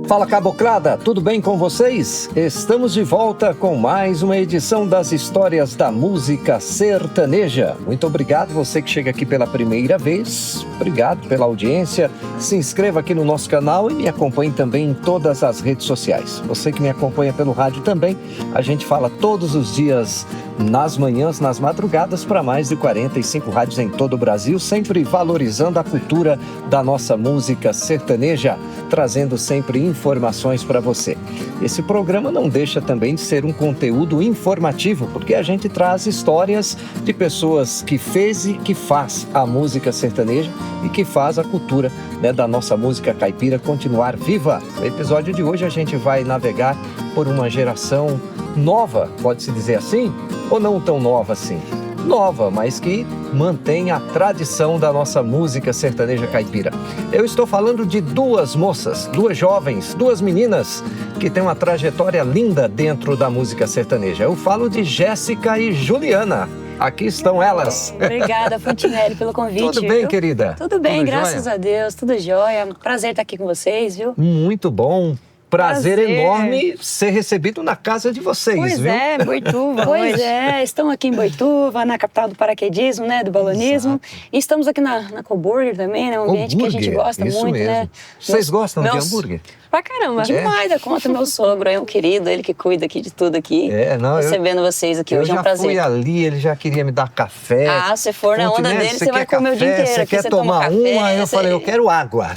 Fala caboclada, tudo bem com vocês? Estamos de volta com mais uma edição das histórias da música sertaneja. Muito obrigado você que chega aqui pela primeira vez, obrigado pela audiência. Se inscreva aqui no nosso canal e me acompanhe também em todas as redes sociais. Você que me acompanha pelo rádio também, a gente fala todos os dias nas manhãs, nas madrugadas, para mais de 45 rádios em todo o Brasil, sempre valorizando a cultura da nossa música sertaneja, trazendo sempre informações para você. Esse programa não deixa também de ser um conteúdo informativo, porque a gente traz histórias de pessoas que fez e que faz a música sertaneja e que faz a cultura, né, da nossa música caipira continuar viva. No episódio de hoje a gente vai navegar por uma geração nova, pode-se dizer assim, ou não tão nova assim? Nova, mas que mantém a tradição da nossa música sertaneja caipira. Eu estou falando de duas moças, duas jovens, duas meninas que têm uma trajetória linda dentro da música sertaneja. Eu falo de Jéssica e Juliana. Aqui estão elas. Obrigada, Fontinelli, pelo convite. Tudo bem, viu? querida? Tudo bem, tudo graças jóia? a Deus, tudo jóia. Prazer estar aqui com vocês, viu? Muito bom. Prazer enorme ser recebido na casa de vocês, Pois viu? é, Boituva. Pois hoje. é, estão aqui em Boituva, na capital do paraquedismo, né, do balonismo. Exato. E estamos aqui na Coburger também, né, um ambiente que a gente gosta isso muito, mesmo. né? Vocês gostam de meus- hambúrguer? Pra caramba. Demais da conta, meu sogro é um querido, ele que cuida aqui de tudo aqui. Não, Recebendo vocês aqui hoje é um já prazer. fui ali, ele já queria me dar café. Ah, se for na onda Fontinelli, dele, você vai quer comer o dia café? inteiro. Você Aqui quer você toma tomar café, Aí eu você- falei, eu quero água.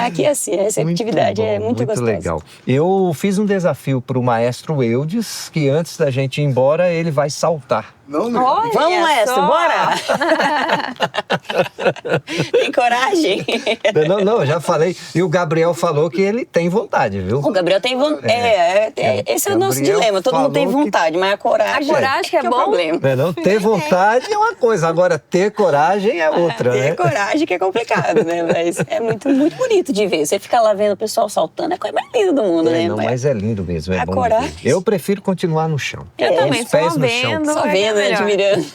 Aqui é assim, a receptividade é muito gostosa. legal. Eu fiz um desafio para o maestro Eudes, que antes da gente ir embora, ele vai saltar. Olha Vamos, maestro, só. bora! Tem coragem? Não, eu já falei. E o Gabriel falou que ele tem vontade, viu? O Gabriel tem vontade. Esse é o nosso Gabriel dilema. Todo mundo tem falou que- vontade, mas a coragem. A coragem que é o bom. problema. Não, ter vontade é uma coisa, agora ter coragem é outra, Ter né? coragem que é complicado, né? Mas é muito, muito bonito de ver. Você fica lá vendo o pessoal saltando, é a coisa mais linda do mundo, né? Não, mas é lindo mesmo, é A bom de coragem. ver. Eu prefiro continuar no chão. Eu também, Os pés só no chão. vendo. Só é vendo, né? melhor. Admirando.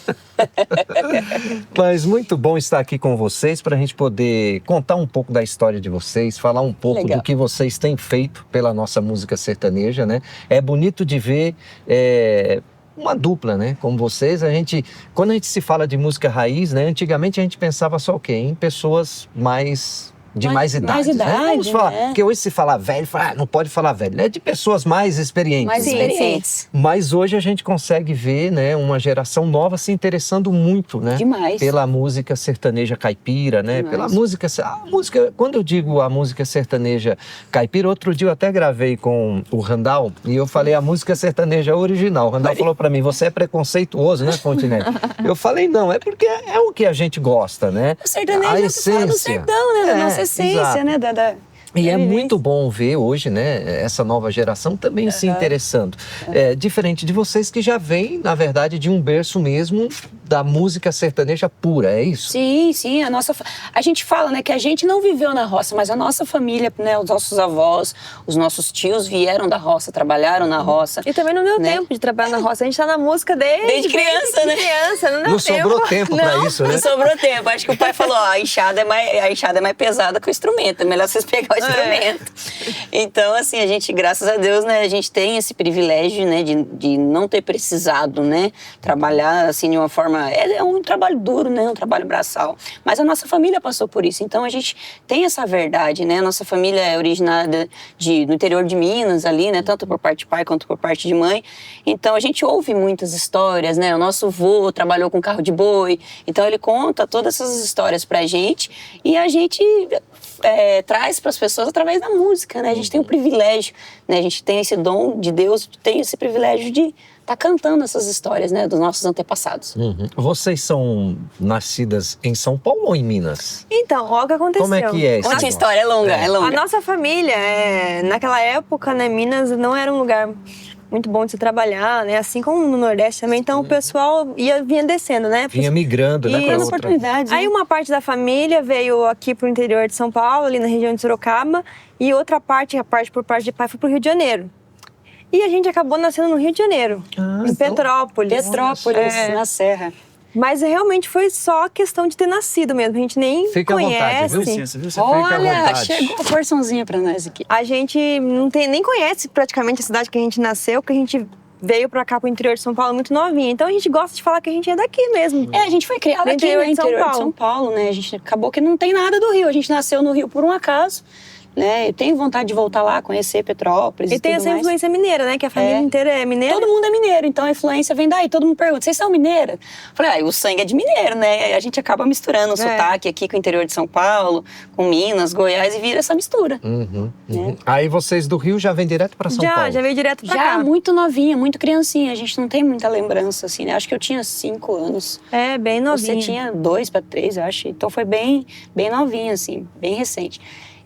Mas muito bom estar aqui com vocês para a gente poder contar um pouco da história de vocês, falar um pouco Legal. do que vocês têm feito pela nossa música sertaneja, né? É bonito de ver uma dupla, né? Como vocês, quando a gente se fala de música raiz, né? Antigamente a gente pensava só o quê? Em pessoas de mais idade, né? Vamos falar, né? porque hoje se fala velho, não pode falar velho, é de pessoas mais experientes. Mais né? experientes. Mas hoje a gente consegue ver, né, uma geração nova se interessando muito, né? Demais. Pela música sertaneja caipira, né? Demais. Pela música, quando eu digo a música sertaneja caipira, outro dia eu até gravei com o Randall e eu falei a música sertaneja original. O Randall falou pra mim, você é preconceituoso, né, Fontinelli? Eu falei, não, é porque é o que a gente gosta, né? O sertanejo A é o que fala do essência. sertão, né? Da nossa essência, exato. né? E é vivência. muito bom ver hoje, né, essa nova geração também se interessando. Diferente de vocês que já vêm, na verdade, de um berço mesmo da música sertaneja pura, é isso? Sim, sim. A gente fala, né, que a gente não viveu na roça, mas a nossa família, né, os nossos avós, os nossos tios vieram da roça, trabalharam na roça. E também não deu Né? tempo de trabalhar na roça. A gente tá na música desde criança, né? criança, não deu Não tempo. sobrou tempo pra isso, né? Não sobrou tempo. Acho que o pai falou, ó, a enxada é mais pesada que o instrumento. É melhor vocês pegar o instrumento. Então, assim, a gente, graças a Deus, né, a gente tem esse privilégio, né, de não ter precisado, né, trabalhar, assim, de uma forma... É um trabalho duro, né, um trabalho braçal. Mas a nossa família passou por isso. Então, a gente tem essa verdade, né? A nossa família é originada do interior de Minas, ali, né, tanto por parte de pai quanto por parte de mãe. Então, a gente ouve muitas histórias, né? O nosso vô trabalhou com carro de boi. Então, ele conta todas essas histórias pra gente e a gente traz para as pessoas através da música, né? A gente tem um privilégio, né? A gente tem esse dom de Deus, tem esse privilégio de estar cantando essas histórias, né? Dos nossos antepassados. Uhum. Vocês são nascidas em São Paulo ou em Minas? Então, olha o que aconteceu. Como é que é esse Conte a negócio? história, é longa, é A longa. nossa família, naquela época, né, Minas não era um lugar muito bom de se trabalhar, né? Assim como no Nordeste também. Então, o pessoal vinha descendo, né? Vinha migrando, né, E pra as outra. oportunidades. Aí uma parte da família veio aqui pro interior de São Paulo, ali na região de Sorocaba, e outra parte, por parte de pai, foi pro Rio de Janeiro. E a gente acabou nascendo no Rio de Janeiro, em Petrópolis. Petrópolis, na Serra. Mas realmente foi só questão de ter nascido mesmo. A gente nem Fica à vontade, conhece. viu? Licença, viu? Você Fica à Olha, vontade. chegou a porçãozinha pra nós aqui. A gente nem conhece praticamente a cidade que a gente nasceu, porque a gente veio pra cá, pro interior de São Paulo, muito novinha. Então a gente gosta de falar que a gente é daqui mesmo. A gente foi criada No aqui, interior né? de São Interior de Paulo. São Paulo, né? A gente acabou que não tem nada do Rio. A gente nasceu no Rio por um acaso, né? Eu tenho vontade de voltar lá, conhecer Petrópolis E tem tudo essa mais. influência mineira, né? Que a família inteira é mineira. Todo mundo é mineiro, então a influência vem daí. Todo mundo pergunta, vocês são mineira? Eu falei, o sangue é de mineiro, né? A gente acaba misturando o sotaque aqui com o interior de São Paulo, com Minas, Goiás, e vira essa mistura. Aí vocês do Rio já vêm direto pra São Paulo? Já veio direto pra Já cá. muito novinha, muito criancinha. A gente não tem muita lembrança, assim, né? Acho que eu tinha 5 anos. É, bem novinha. Você tinha 2 para 3, eu acho. Então foi bem novinha, assim, bem recente.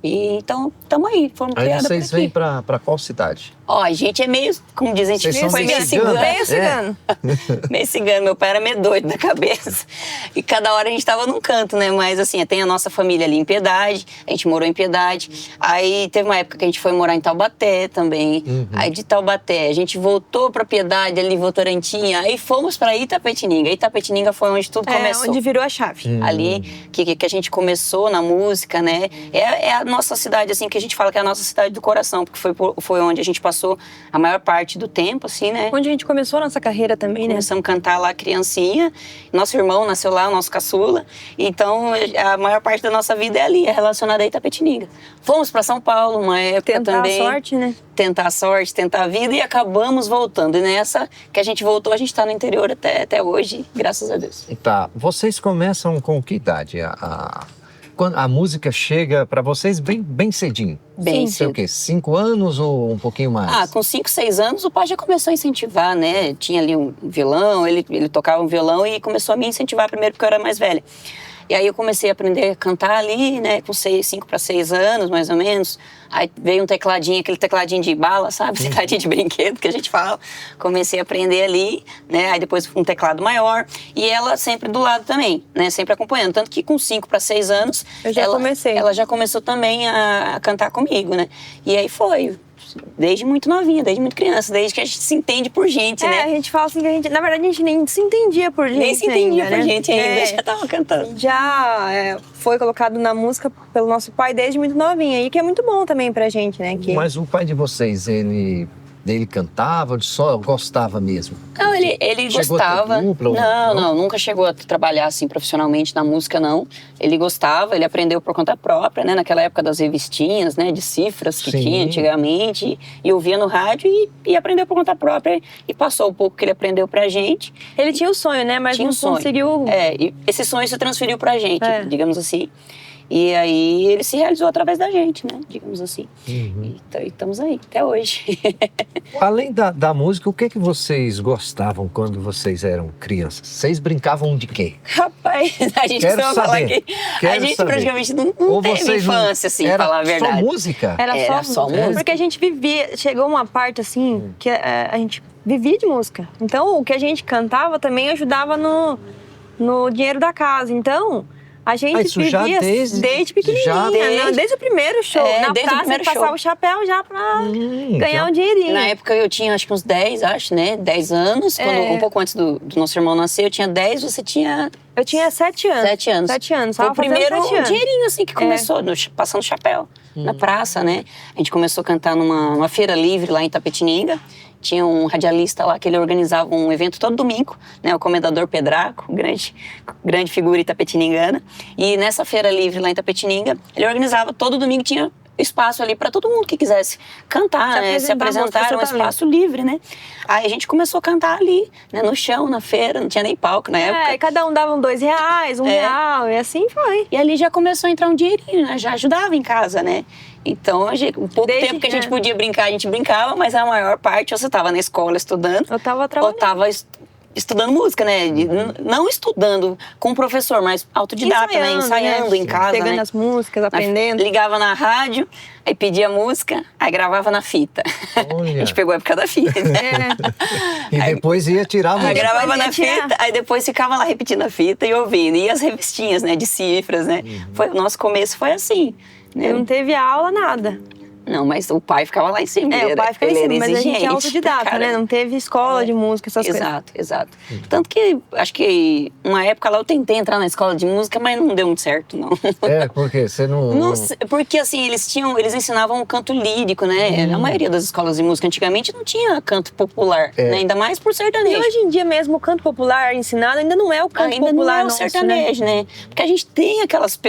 E então, tamo aí, fomos Aí criadas vocês por aqui. vêm pra qual cidade? Ó, a gente é meio, como dizem, a gente Vocês são foi meio mexicanos? cigano. Meio cigano. Meio cigano, meu pai era meio doido da cabeça. E cada hora a gente tava num canto, né? Mas assim, tem a nossa família ali em Piedade, a gente morou em Piedade. Aí teve uma época que a gente foi morar em Taubaté também. Aí de Taubaté, a gente voltou pra Piedade, ali, Votorantim. Aí fomos pra Itapetininga. Itapetininga foi onde tudo começou. Onde virou a chave. Ali que a gente começou na música, né? É a nossa cidade, assim, que a gente fala que é a nossa cidade do coração, porque foi onde a gente passou a maior parte do tempo, assim, né? Onde a gente começou a nossa carreira também, né? Começamos a cantar lá criancinha. Nosso irmão nasceu lá, o nosso caçula. Então, a maior parte da nossa vida é ali, é relacionada a Itapetininga. Fomos para São Paulo, uma época Tentar também. a sorte, né? Tentar a sorte, tentar a vida, e acabamos voltando. E nessa que a gente voltou, a gente está no interior até hoje, graças a Deus. Tá, vocês começam com que idade? Quando a música chega pra vocês bem cedinho? Bem Sei o cedo. quê? 5 anos ou um pouquinho mais? Com 5, 6 anos, o pai já começou a incentivar, né? Tinha ali um violão, ele tocava um violão e começou a me incentivar primeiro porque eu era mais velha. E aí eu comecei a aprender a cantar ali, né? Com 5 para 6 anos, mais ou menos. Aí veio um tecladinho, aquele tecladinho de bala, sabe? Tecladinho de brinquedo que a gente fala. Comecei a aprender ali, né? Aí depois um teclado maior. E ela sempre do lado também, né? Sempre acompanhando. Tanto que com 5 para 6 anos... Eu já comecei. Ela já começou também a cantar comigo, né? E aí foi... Desde muito novinha, desde muito criança, desde que a gente se entende por gente, né? A gente fala assim que a gente, na verdade, a gente nem se entendia por gente. Nem se entendia ainda, por né? gente ainda, já tava cantando. Já foi colocado na música pelo nosso pai desde muito novinha, e que é muito bom também pra gente, né? Que... Mas o pai de vocês, ele cantava, ele só gostava mesmo? Não, ele Chegou a ter gostava. dupla ou Não, nunca chegou a trabalhar assim profissionalmente na música, não. Ele gostava, ele aprendeu por conta própria, né? Naquela época das revistinhas, né? De cifras que Sim. tinha antigamente. E ouvia no rádio e aprendeu por conta própria. E passou o pouco que ele aprendeu pra gente. Ele tinha o sonho, né? Mas Tinha não um sonho. conseguiu... E esse sonho se transferiu pra gente, É. digamos assim. E aí ele se realizou através da gente, né? Digamos assim. E estamos aí, até hoje. Além da música, o que vocês gostavam quando vocês eram crianças? Vocês brincavam de quê? Rapaz, a gente Quero costuma falar saber. que a Quero gente saber. praticamente não Ou teve vocês não- infância, assim, era pra falar a verdade. só música? Era só música. Porque a gente vivia... Chegou uma parte, assim, que a gente vivia de música. Então, o que a gente cantava também ajudava no dinheiro da casa. Então... A gente isso já vivia desde pequenininha, né? Desde o primeiro show. Na desde o praça, primeiro passava show. o chapéu já pra ganhar um dinheirinho. Na época eu tinha acho que uns 10, né? 10 anos. Quando, um pouco antes do nosso irmão nascer, eu tinha 10, você tinha... Eu tinha 7 anos. 7 anos. 7 anos. Foi o Tava fazendo primeiro 7 anos. dinheirinho, assim, que começou, passando chapéu, na praça, né? A gente começou a cantar numa feira livre lá em Itapetininga. Tinha um radialista lá que ele organizava um evento todo domingo, né? O Comendador Pedraco, grande figura itapetiningana. E nessa feira livre lá em Itapetininga, ele organizava todo domingo, tinha espaço ali para todo mundo que quisesse cantar, se apresentar, era um espaço livre, né? Aí a gente começou a cantar ali, né? No chão, na feira, não tinha nem palco na época. E cada um dava R$2, R$1, e assim foi. E ali já começou a entrar um dinheirinho, né? Já ajudava em casa, né? Então, o pouco tempo que a gente podia brincar, a gente brincava, mas a maior parte, ou você estava na escola estudando, Eu tava ou trabalhando. estava estudando música, né? Não estudando com o professor, mas autodidata, né? Ensaiando em casa, pegando né? as músicas, aprendendo. Ligava na rádio, aí pedia música, aí gravava na fita. Olha. A gente pegou a época da fita. E depois ia tirar a Aí música. gravava na tinha- fita, aí depois ficava lá repetindo a fita e ouvindo. E as revistinhas, né? De cifras, né? O nosso começo foi assim. Né? Não teve aula, nada. Não, mas o pai ficava lá em cima. O pai ficava em cima, mas a gente é autodidata, cara. né? Não teve escola de música, essas coisas. Exato. Tanto que, acho que uma época lá eu tentei entrar na escola de música, mas não deu muito certo, não. Porque você não... Não sei, porque assim, eles ensinavam o canto lírico, né? A maioria das escolas de música antigamente não tinha canto popular, né? Ainda mais por sertanejo. E hoje em dia mesmo o canto popular ensinado ainda não é o canto ainda popular não é o nosso, sertanejo, né? Porque a gente tem aquelas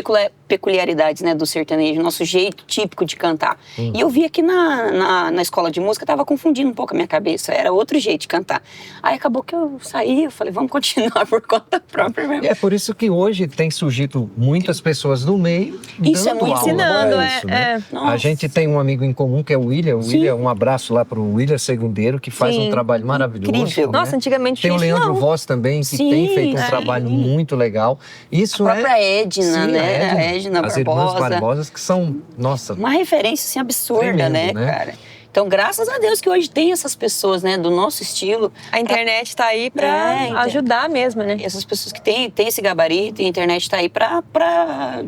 peculiaridades, né, do sertanejo, nosso jeito típico de cantar. E eu vi aqui na escola de música, tava confundindo um pouco a minha cabeça, era outro jeito de cantar. Aí acabou que eu saí, eu falei, vamos continuar por conta própria mesmo. É por isso que hoje tem surgido muitas pessoas no meio Isso é dando muito aula ensinando, pra isso, né? Nossa. A gente tem um amigo em comum que é o William. O William, um abraço lá pro William Segundeiro, que faz um trabalho maravilhoso. Incrível. Né? Nossa, antigamente tem o tinha isso, Leandro não. Voz também, que tem feito um trabalho muito legal. Isso A própria Edna, Sim, né? A Edna as Barbosa. irmãs Barbosas, que são, nossa... Uma referência, assim, absurda, tremendo, né, cara? Então, graças a Deus que hoje tem essas pessoas, né, do nosso estilo. A internet tá aí pra ajudar mesmo, né? E essas pessoas que têm esse gabarito e a internet tá aí pra,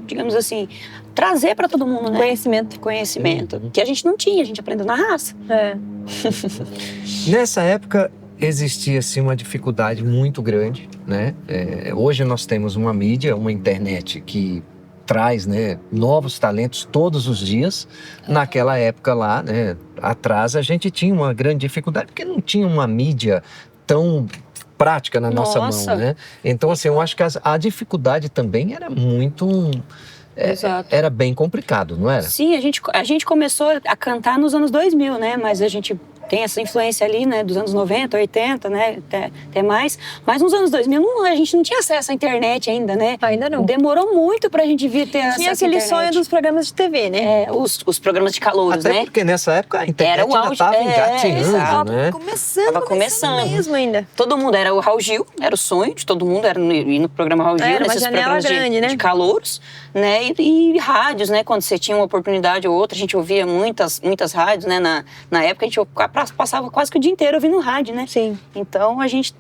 digamos assim, trazer pra todo mundo, né? Conhecimento. Que a gente não tinha, a gente aprendeu na raça. Nessa época existia assim uma dificuldade muito grande, né? Hoje nós temos uma mídia, uma internet que traz, né, novos talentos todos os dias. Naquela época lá, né, atrás, a gente tinha uma grande dificuldade porque não tinha uma mídia tão prática na nossa mão, né? Então, assim, eu acho que a dificuldade também era muito... era bem complicado, não era? Sim, a gente começou a cantar nos anos 2000, né? Mas a gente tem essa influência ali, né? Dos anos 90, 80, né? Até mais. Mas nos anos 2000 a gente não tinha acesso à internet ainda, né? Ainda não. Demorou muito pra gente vir ter acesso à internet. Tinha aquele sonho dos programas de TV, né? Os programas de calouros, Até né? porque nessa época a internet era o auge, ainda estava engatinhando, né? Tava começando mesmo ainda. Todo mundo era o Raul Gil, era o sonho de todo mundo, era ir no programa Raul Gil, era nesses uma janela programas grande, né? de calouros, né? E rádios, né? Quando você tinha uma oportunidade ou outra, a gente ouvia muitas rádios, né? Na época a gente passava quase que o dia inteiro ouvindo rádio, né? Sim. Então a gente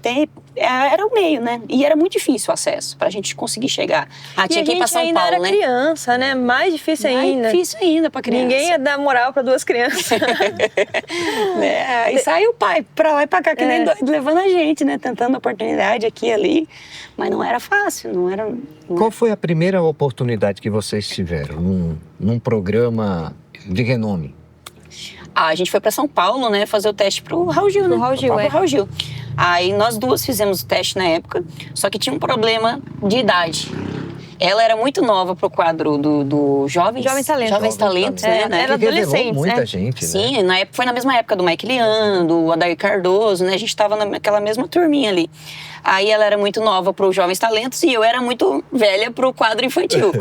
era o meio, né? E era muito difícil o acesso pra gente conseguir chegar. Tinha que ir pra São ainda Paulo, era né? criança, né? Mais difícil ainda. Mais difícil ainda pra criança. Ninguém ia dar moral pra duas crianças. E sai o pai pra lá e pra cá, que nem doido, levando a gente, né? Tentando oportunidade aqui e ali. Mas não era fácil, não era... Qual foi a primeira oportunidade que vocês tiveram num programa de renome? A gente foi pra São Paulo, né? Fazer o teste pro Raul Gil, né? Pro Raul Gil. Aí nós duas fizemos o teste na época, só que tinha um problema de idade. Ela era muito nova pro quadro do Jovens Talentos, né? Era adolescente, muita gente, né? Sim, na época, foi na mesma época do Mike Leandro, do Adair Cardoso, né? A gente tava naquela mesma turminha ali. Aí ela era muito nova pro Jovens Talentos e eu era muito velha pro quadro infantil.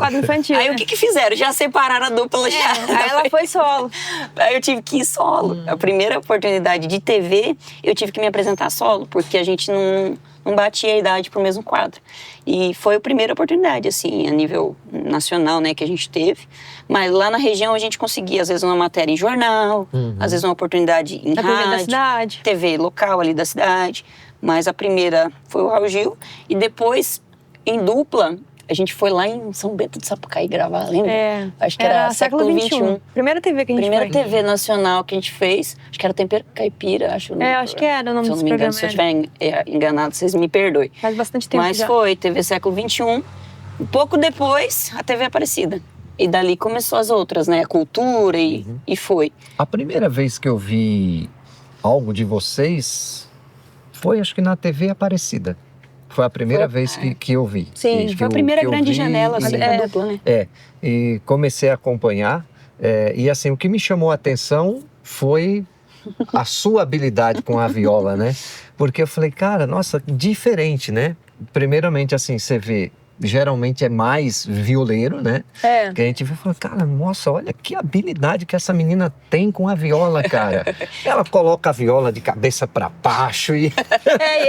Aí o que fizeram? Já separaram a dupla já. Aí ela foi solo. Aí eu tive que ir solo. A primeira oportunidade de TV, eu tive que me apresentar solo, porque a gente não batia a idade pro mesmo quadro. E foi a primeira oportunidade, assim, a nível nacional, né, que a gente teve. Mas lá na região a gente conseguia, às vezes, uma matéria em jornal, às vezes uma oportunidade em rádio, da cidade. TV local ali da cidade. Mas a primeira foi o Raul Gil. E depois, em dupla, a gente foi lá em São Bento do Sapucaí gravar, lembra? Acho que era século XXI. Primeira TV que a gente Primeira TV nacional que a gente fez. Acho que era Tempero Caipira, acho. Acho que era o nome desse programa. Se eu estiver enganado, vocês me perdoem. Faz bastante tempo. Mas foi TV século XXI. Um pouco depois, a TV Aparecida. E dali começou as outras, né? A cultura e foi. A primeira vez que eu vi algo de vocês foi, acho que na TV Aparecida. Foi a primeira vez que eu vi. Sim, foi a primeira grande janela assim, da dupla, né? E comecei a acompanhar. E assim, o que me chamou a atenção foi a sua habilidade com a viola, né? Porque eu falei, cara, nossa, diferente, né? Primeiramente, assim, você vê, geralmente é mais violeiro, né? Que a gente vê e fala, cara, nossa, olha que habilidade que essa menina tem com a viola, cara. Ela coloca a viola de cabeça pra baixo e...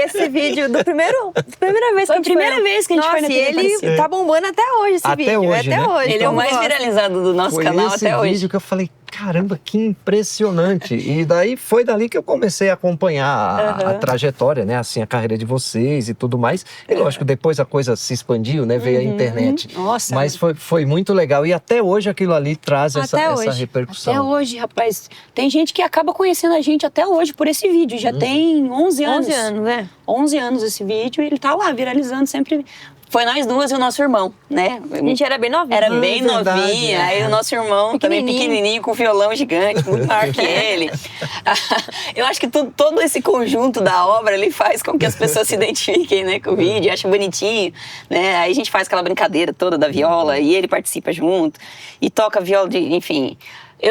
esse vídeo do primeira vez que a gente foi. Primeira vez que a gente foi na TV Aparecida. Ele tá bombando até hoje, esse vídeo. Hoje, até né? hoje. Ele é o mais viralizado do nosso foi canal esse até hoje. Vídeo que eu falei, caramba, que impressionante. E daí foi dali que eu comecei a acompanhar a trajetória, né? Assim, a carreira de vocês e tudo mais. E lógico, depois a coisa se expandiu, né? Veio a internet. Nossa. Mas foi muito legal. E até hoje aquilo ali traz essa repercussão. Até hoje, rapaz. Tem gente que acaba conhecendo a gente até hoje por esse vídeo. Já tem 11 anos. 11 anos, né? 11 anos esse vídeo e ele tá lá viralizando sempre. Foi nós duas e o nosso irmão, né? A gente era bem novinha. Era bem verdade, novinha. Aí o nosso irmão também pequenininho, com violão gigante, muito maior que ele. Eu acho que todo esse conjunto da obra ele faz com que as pessoas se identifiquem, né, com o vídeo, acham bonitinho, né? Aí a gente faz aquela brincadeira toda da viola e ele participa junto e toca viola enfim.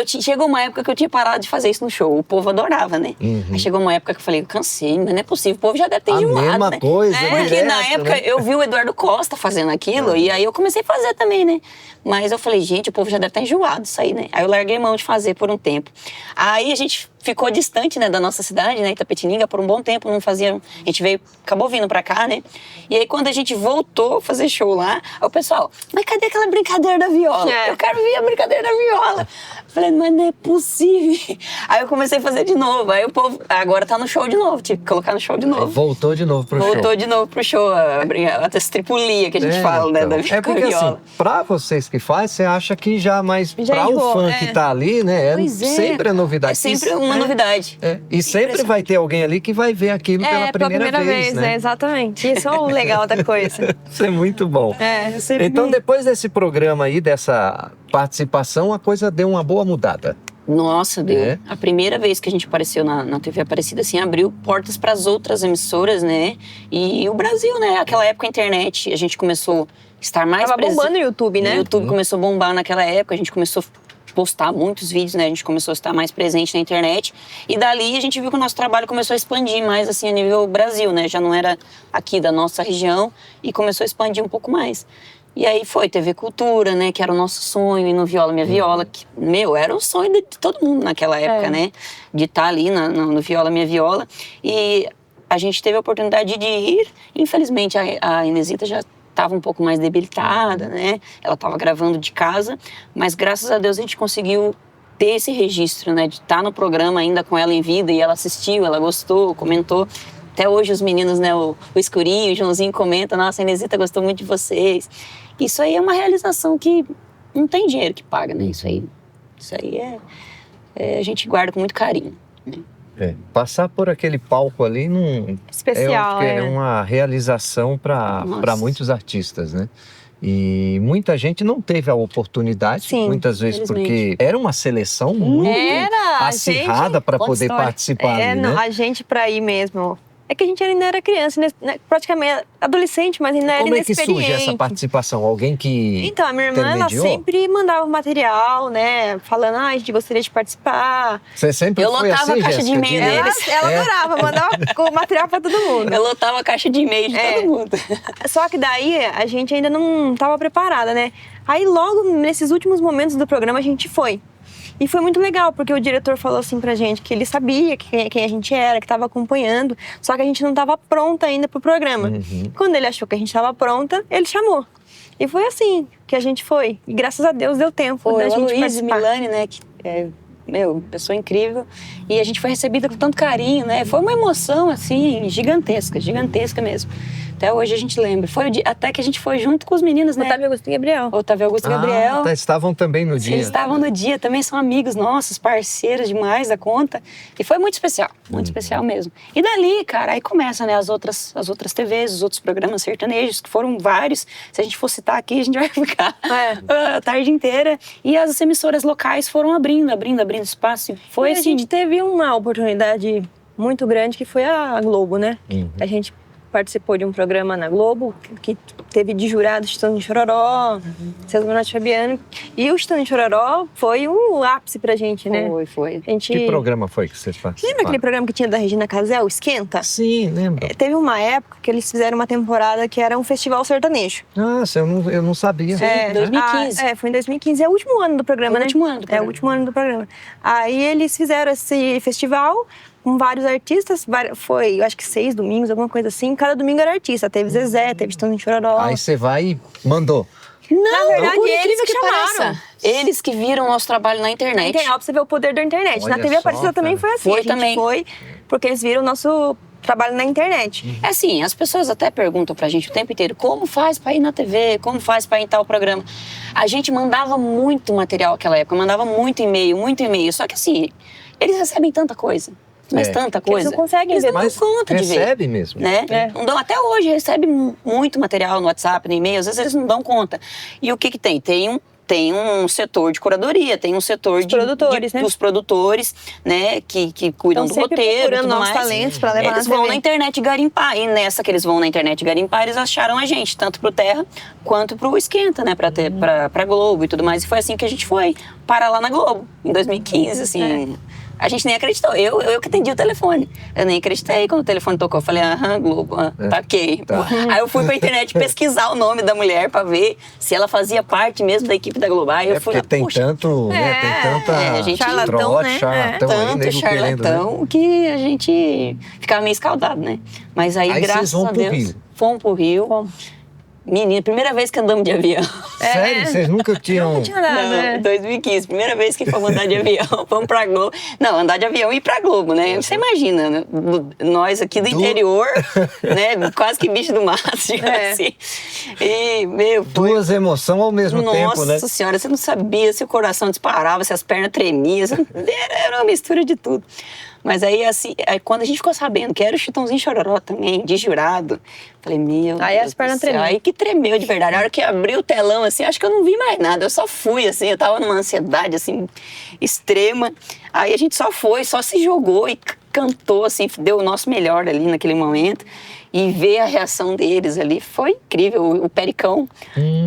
Chegou uma época que eu tinha parado de fazer isso no show. O povo adorava, né? Aí chegou uma época que eu falei, eu cansei, mas não é possível. O povo já deve ter enjoado, mesma né? coisa, Porque direto, na época né? eu vi o Eduardo Costa fazendo aquilo e aí eu comecei a fazer também, né? Mas eu falei, gente, o povo já deve estar enjoado disso aí, né? Aí eu larguei mão de fazer por um tempo. Aí a gente ficou distante, né, da nossa cidade, né, Itapetininga, por um bom tempo, não fazia... A gente acabou vindo pra cá, né? E aí quando a gente voltou a fazer show lá, aí o pessoal, mas cadê aquela brincadeira da viola? Eu quero ver a brincadeira da viola. Falei, mas não é possível. Aí eu comecei a fazer de novo. Aí o povo, agora tá no show de novo, tive que colocar no show de novo. Voltou de novo pro show. Voltou de novo pro show, a tripulia que a gente fala, né, da É porque viola. assim, pra vocês que faz, você acha que já, mas pra o fã que tá ali, né, sempre é novidade. É sempre uma novidade. E sempre vai ter alguém ali que vai ver aquilo pela primeira vez, né? Exatamente. Isso é o legal da coisa. Isso é muito bom. Então, depois desse programa aí, dessa participação, a coisa deu uma boa mudada. Nossa, deu. A primeira vez que a gente apareceu na TV Aparecida, assim, abriu portas para as outras emissoras, né? E o Brasil, né? Aquela época a internet, a gente começou a estar mais Tava bombando o YouTube, né? O YouTube começou a bombar naquela época, a gente começou a postar muitos vídeos, né? A gente começou a estar mais presente na internet. E dali a gente viu que o nosso trabalho começou a expandir mais, assim, a nível Brasil, né? Já não era aqui da nossa região e começou a expandir um pouco mais. E aí foi TV Cultura, né? Que era o nosso sonho, e no Viola Minha Viola, que, era o sonho de todo mundo naquela época, né? De estar ali no Viola Minha Viola. E a gente teve a oportunidade de ir. Infelizmente, a Inesita já estava um pouco mais debilitada, né? Ela estava gravando de casa, mas graças a Deus a gente conseguiu ter esse registro, né? De estar no programa ainda com ela em vida, e ela assistiu, ela gostou, comentou. Até hoje os meninos, né, o Escurinho, o Joãozinho comenta, nossa, a Inesita gostou muito de vocês. Isso aí é uma realização que não tem dinheiro que paga, né? Isso aí a gente guarda com muito carinho. Né? Passar por aquele palco ali não especial, é uma realização para muitos artistas, né? E muita gente não teve a oportunidade, muitas vezes porque era uma seleção muito acirrada para poder participar ali, né? A gente para ir mesmo. É que a gente ainda era criança, né? Praticamente adolescente, mas ainda era inexperiente. Como é que surge essa participação? Alguém que Então, a minha irmã, ela sempre mandava material, né? Falando, a gente gostaria de participar. Você sempre foi assim, a caixa de e-mail deles. Ela adorava, mandava o material pra todo mundo. Eu lotava a caixa de e-mail de todo mundo. Só que daí, a gente ainda não estava preparada, né? Aí, logo nesses últimos momentos do programa, a gente foi. E foi muito legal, porque o diretor falou assim pra gente que ele sabia quem a gente era, que estava acompanhando, só que a gente não estava pronta ainda pro programa. Quando ele achou que a gente estava pronta, ele chamou. E foi assim que a gente foi. E graças a Deus deu tempo da gente participar. Milani, né, que pessoa incrível. E a gente foi recebida com tanto carinho, né? Foi uma emoção, assim, gigantesca mesmo. Até hoje a gente lembra. Foi até que a gente foi junto com os meninos, né? Otávio Augusto e Gabriel. Otávio Augusto e Gabriel. Estavam também no dia. Eles estavam no dia, também são amigos nossos, parceiros demais da conta. E foi muito especial mesmo. E dali, cara, aí começa, né, as outras TVs, os outros programas sertanejos, que foram vários. Se a gente for citar aqui, a gente vai ficar a tarde inteira. E as emissoras locais foram abrindo espaço. E a gente teve uma oportunidade muito grande, que foi a Globo, né? A gente participou de um programa na Globo que teve de jurado Chitãozinho Chororó, César Menotti e Fabiano. E o Chitãozinho Chororó foi um ápice pra gente, né? Foi. Que programa foi que vocês participaram? Lembra aquele programa que tinha da Regina Casé, o Esquenta? Sim, lembro. Teve uma época que eles fizeram uma temporada que era um festival sertanejo. Nossa, eu não sabia. Sim, 2015. Foi em 2015. É o último ano do programa, né? É o último ano do programa. Aí eles fizeram esse festival com vários artistas, foi, eu acho que 6 domingos, alguma coisa assim. Cada domingo era artista. Teve Zezé, teve Chitãozinho Chororó. Aí você vai e mandou. Não, Na verdade, por eles incrível que chamaram. pareça. Eles que viram o nosso trabalho na internet. Na internet, pra você ver o poder da internet. Olha Na TV só, Aparecida também cara. foi assim. Foi a gente também. foi porque eles viram o nosso trabalho na internet. É assim, as pessoas até perguntam pra gente o tempo inteiro como faz pra ir na TV, como faz pra ir em tal programa. A gente mandava muito material naquela época, mandava muito e-mail. Só que assim, eles recebem tanta coisa, mas tanta Que eles coisa. não conseguem eles ver não Mas dão conta de ver. recebe mesmo. Né? É. Não dão, até hoje recebe muito material no WhatsApp, no e-mail, às vezes eles não dão conta. E o que que tem? Tem um setor de curadoria, tem um setor de produtores, né? dos produtores, né, que cuidam Estão do sempre roteiro e procurando tudo novos mais. talentos pra levar Eles na vão TV. na internet garimpar, e nessa que eles vão na internet garimpar, eles acharam a gente, tanto pro Terra quanto pro Esquenta, né, pra Globo e tudo mais. E foi assim que a gente foi parar lá na Globo, em 2015, assim. A gente nem acreditou. Eu que atendi o telefone. Eu nem acreditei quando o telefone tocou. Eu falei, Globo, tá ok. Tá. Aí eu fui pra internet pesquisar o nome da mulher pra ver se ela fazia parte mesmo da equipe da Globo. Aí eu fui, Porque tem poxa, tanto, né? Tem tanta gente, charlatão, trote, né? charlatão aí, tanto nego querendo, né? charlatão que a gente ficava meio escaldado, né? Mas aí, Aí vocês graças vão a pro Deus, Rio. fomos pro Rio. Menina, primeira vez que andamos de avião. Sério? Vocês nunca tinham... Não tinha nada, Não, né? 2015, primeira vez que fomos andar de avião, fomos pra Globo. Não, andar de avião e ir pra Globo, né? Você imagina, né? Nós aqui do interior, né? Quase que bicho do mato, digamos assim. E, meu, foi... Duas emoções ao mesmo tempo, né? Nossa senhora, você não sabia se o coração disparava, se as pernas tremiam. Era uma mistura de tudo. Mas aí, assim, quando a gente ficou sabendo que era o Chitãozinho Chororó também, de jurado, falei, meu Aí Deus as pernas do céu. tremiam. Aí que tremeu de verdade. A hora que abriu o telão, assim, acho que eu não vi mais nada. Eu só fui, assim, eu tava numa ansiedade, assim, extrema. Aí a gente só foi, só se jogou e cantou, assim, deu o nosso melhor ali naquele momento. E ver a reação deles ali foi incrível. O Pericão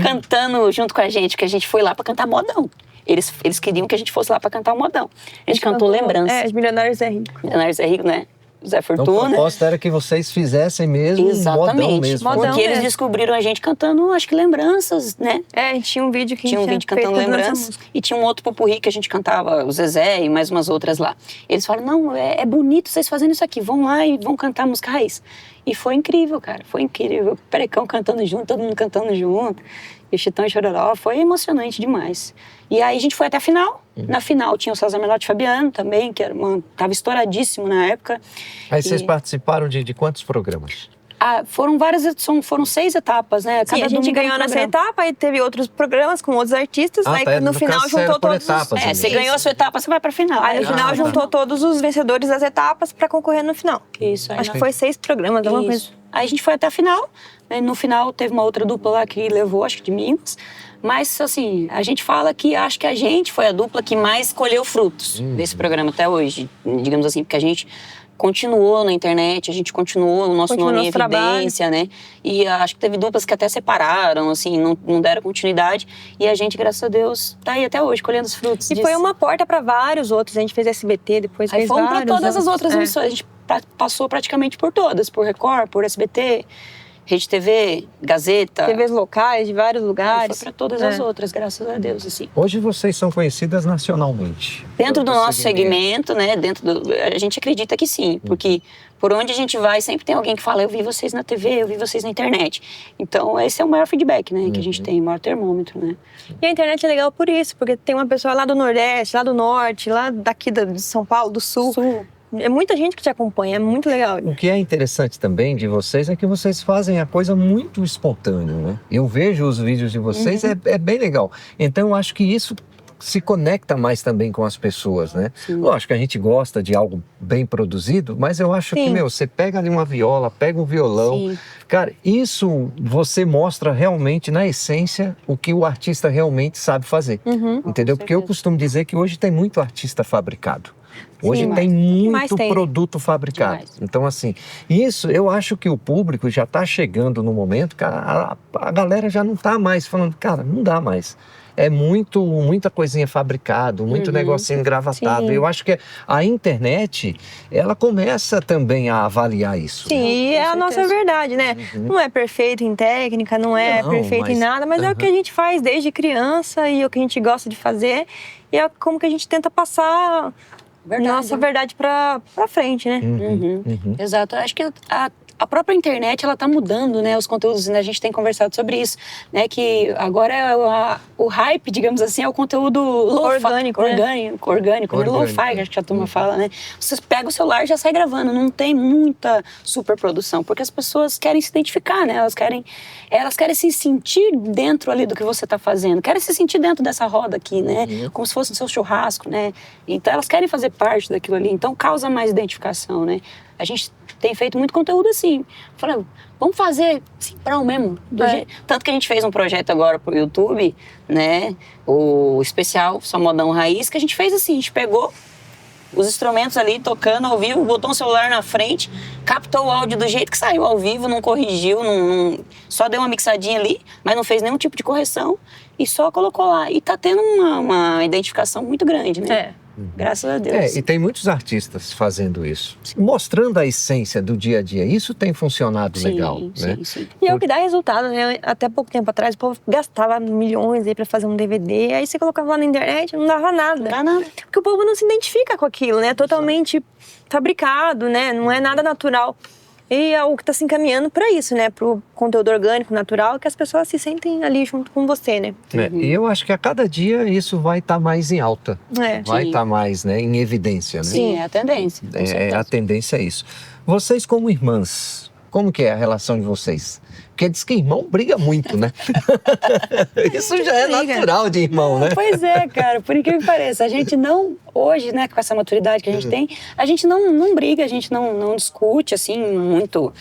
cantando junto com a gente, que a gente foi lá pra cantar modão. Eles queriam que a gente fosse lá pra cantar o modão. A gente cantou Lembrança. Os Milionários é Rico. Milionários é Rico, né? Zé Então, o Fortuna. propósito era que vocês fizessem mesmo modão Exatamente. mesmo. Modão Porque eles mesmo. descobriram a gente cantando, acho que Lembranças, né? A gente tinha um vídeo que Tinha um a gente vídeo cantando feito nessa Lembranças música. e tinha um outro popurrí que a gente cantava, o Zezé e mais umas outras lá. Eles falaram, não, é bonito vocês fazendo isso aqui, vão lá e vão cantar música raiz. E foi incrível, cara, foi incrível. O Perecão cantando junto, todo mundo cantando junto. E o Chitão e Chororó, foi emocionante demais. E aí a gente foi até a final. Na final tinha o César Menotti e Fabiano também, que tava estouradíssimo na época. Aí vocês E- participaram de quantos programas? Foram várias edições, foram 6 etapas, né? Sim, a gente domingo era um ganhou nessa programa. etapa, aí teve outros programas com outros artistas, aí no final caso, juntou era por todos os... etapas, né? Você ganhou a sua etapa, você vai pra final. Aí no final tá. juntou todos os vencedores das etapas pra concorrer no final. Isso, aí Acho que foi 6 programas, alguma coisa. Isso. Aí a gente foi até a final. Né? No final teve uma outra dupla lá que levou, acho que de Minas. Mas, assim, a gente fala que acho que a gente foi a dupla que mais colheu frutos desse programa até hoje, digamos assim, porque a gente continuou na internet, a gente continuou o nosso Continuou nome em nosso trabalho. evidência, né? E acho que teve duplas que até separaram, assim, não deram continuidade. E a gente, graças a Deus, tá aí até hoje, colhendo os frutos E disso. foi uma porta pra vários outros. A gente fez SBT, depois Aí fez fomos para vários todas as outras É. emissões. A gente passou praticamente por todas, por Record, por SBT, Rede TV, Gazeta. TVs locais de vários Aí lugares. foi para todas as outras, graças a Deus, assim. Hoje vocês são conhecidas nacionalmente. Dentro do Todo nosso segmento, né, a gente acredita que sim, porque por onde a gente vai sempre tem alguém que fala, eu vi vocês na TV, eu vi vocês na internet. Então esse é o maior feedback, né, que a gente tem, o maior termômetro, né. E a internet é legal por isso, porque tem uma pessoa lá do Nordeste, lá do Norte, lá daqui de São Paulo, do Sul. É muita gente que te acompanha, é muito legal. O que é interessante também de vocês é que vocês fazem a coisa muito espontânea, né? Eu vejo os vídeos de vocês, é bem legal. Então eu acho que isso se conecta mais também com as pessoas, né? Sim. Lógico que a gente gosta de algo bem produzido, mas eu acho que, Sim. você pega ali uma viola, pega um violão, Sim. cara, isso você mostra realmente, na essência, o que o artista realmente sabe fazer. Entendeu? Porque eu costumo dizer que hoje tem muito artista fabricado. Hoje Sim, tem demais muito tem. produto fabricado. Demais. Então, assim, isso eu acho que o público já está chegando no momento, cara, a galera já não está mais falando, cara, não dá mais. É muita coisinha fabricado, muito negocinho engravatado. Sim. Eu acho que a internet, ela começa também a avaliar isso. Sim, né? e é a nossa verdade, né? Não é perfeito em técnica, não é Não, perfeito em mas- nada, mas é o que a gente faz desde criança e é o que a gente gosta de fazer. E é como que a gente tenta passar Verdade. nossa verdade pra frente, né? Exato. Eu acho que a própria internet, ela tá mudando, né, os conteúdos, né, a gente tem conversado sobre isso, né, que agora o hype, digamos assim, é o conteúdo orgânico, né, lo-fi, acho que a turma fala, né. Você pega o celular e já sai gravando, não tem muita superprodução, porque as pessoas querem se identificar, né, elas querem se sentir dentro ali do que você tá fazendo, querem se sentir dentro dessa roda aqui, né, como se fosse o seu churrasco, né, então elas querem fazer parte daquilo ali, então causa mais identificação, né. A gente tem feito muito conteúdo assim, falando, vamos fazer simprão mesmo, tanto que a gente fez um projeto agora pro YouTube, né, o especial Só Modão Raiz, que a gente fez assim, a gente pegou os instrumentos ali tocando ao vivo, botou um celular na frente, captou o áudio do jeito que saiu ao vivo, não corrigiu, só deu uma mixadinha ali, mas não fez nenhum tipo de correção e só colocou lá. E tá tendo uma identificação muito grande, né? Graças a Deus. E tem muitos artistas fazendo isso, mostrando a essência do dia a dia. Isso tem funcionado legal, né? Sim. E é o que dá resultado, né? Até pouco tempo atrás, o povo gastava milhões aí pra fazer um DVD, aí você colocava lá na internet, não dava nada. Não dá nada. Porque o povo não se identifica com aquilo, né? É totalmente fabricado, né? Não é nada natural. E é o que está se encaminhando para isso, né? Para o conteúdo orgânico, natural, que as pessoas se sentem ali junto com você, né? E eu acho que a cada dia isso vai estar mais em alta. Vai estar mais, né, em evidência, né? Sim, é a tendência. A tendência é isso. Vocês como irmãs, como que é a relação de vocês? Porque diz que irmão briga muito, né? Isso já é natural de irmão, né? Pois é, cara, por incrível que pareça, a gente não, hoje, né, com essa maturidade que a gente tem, a gente não briga, a gente não discute, assim, muito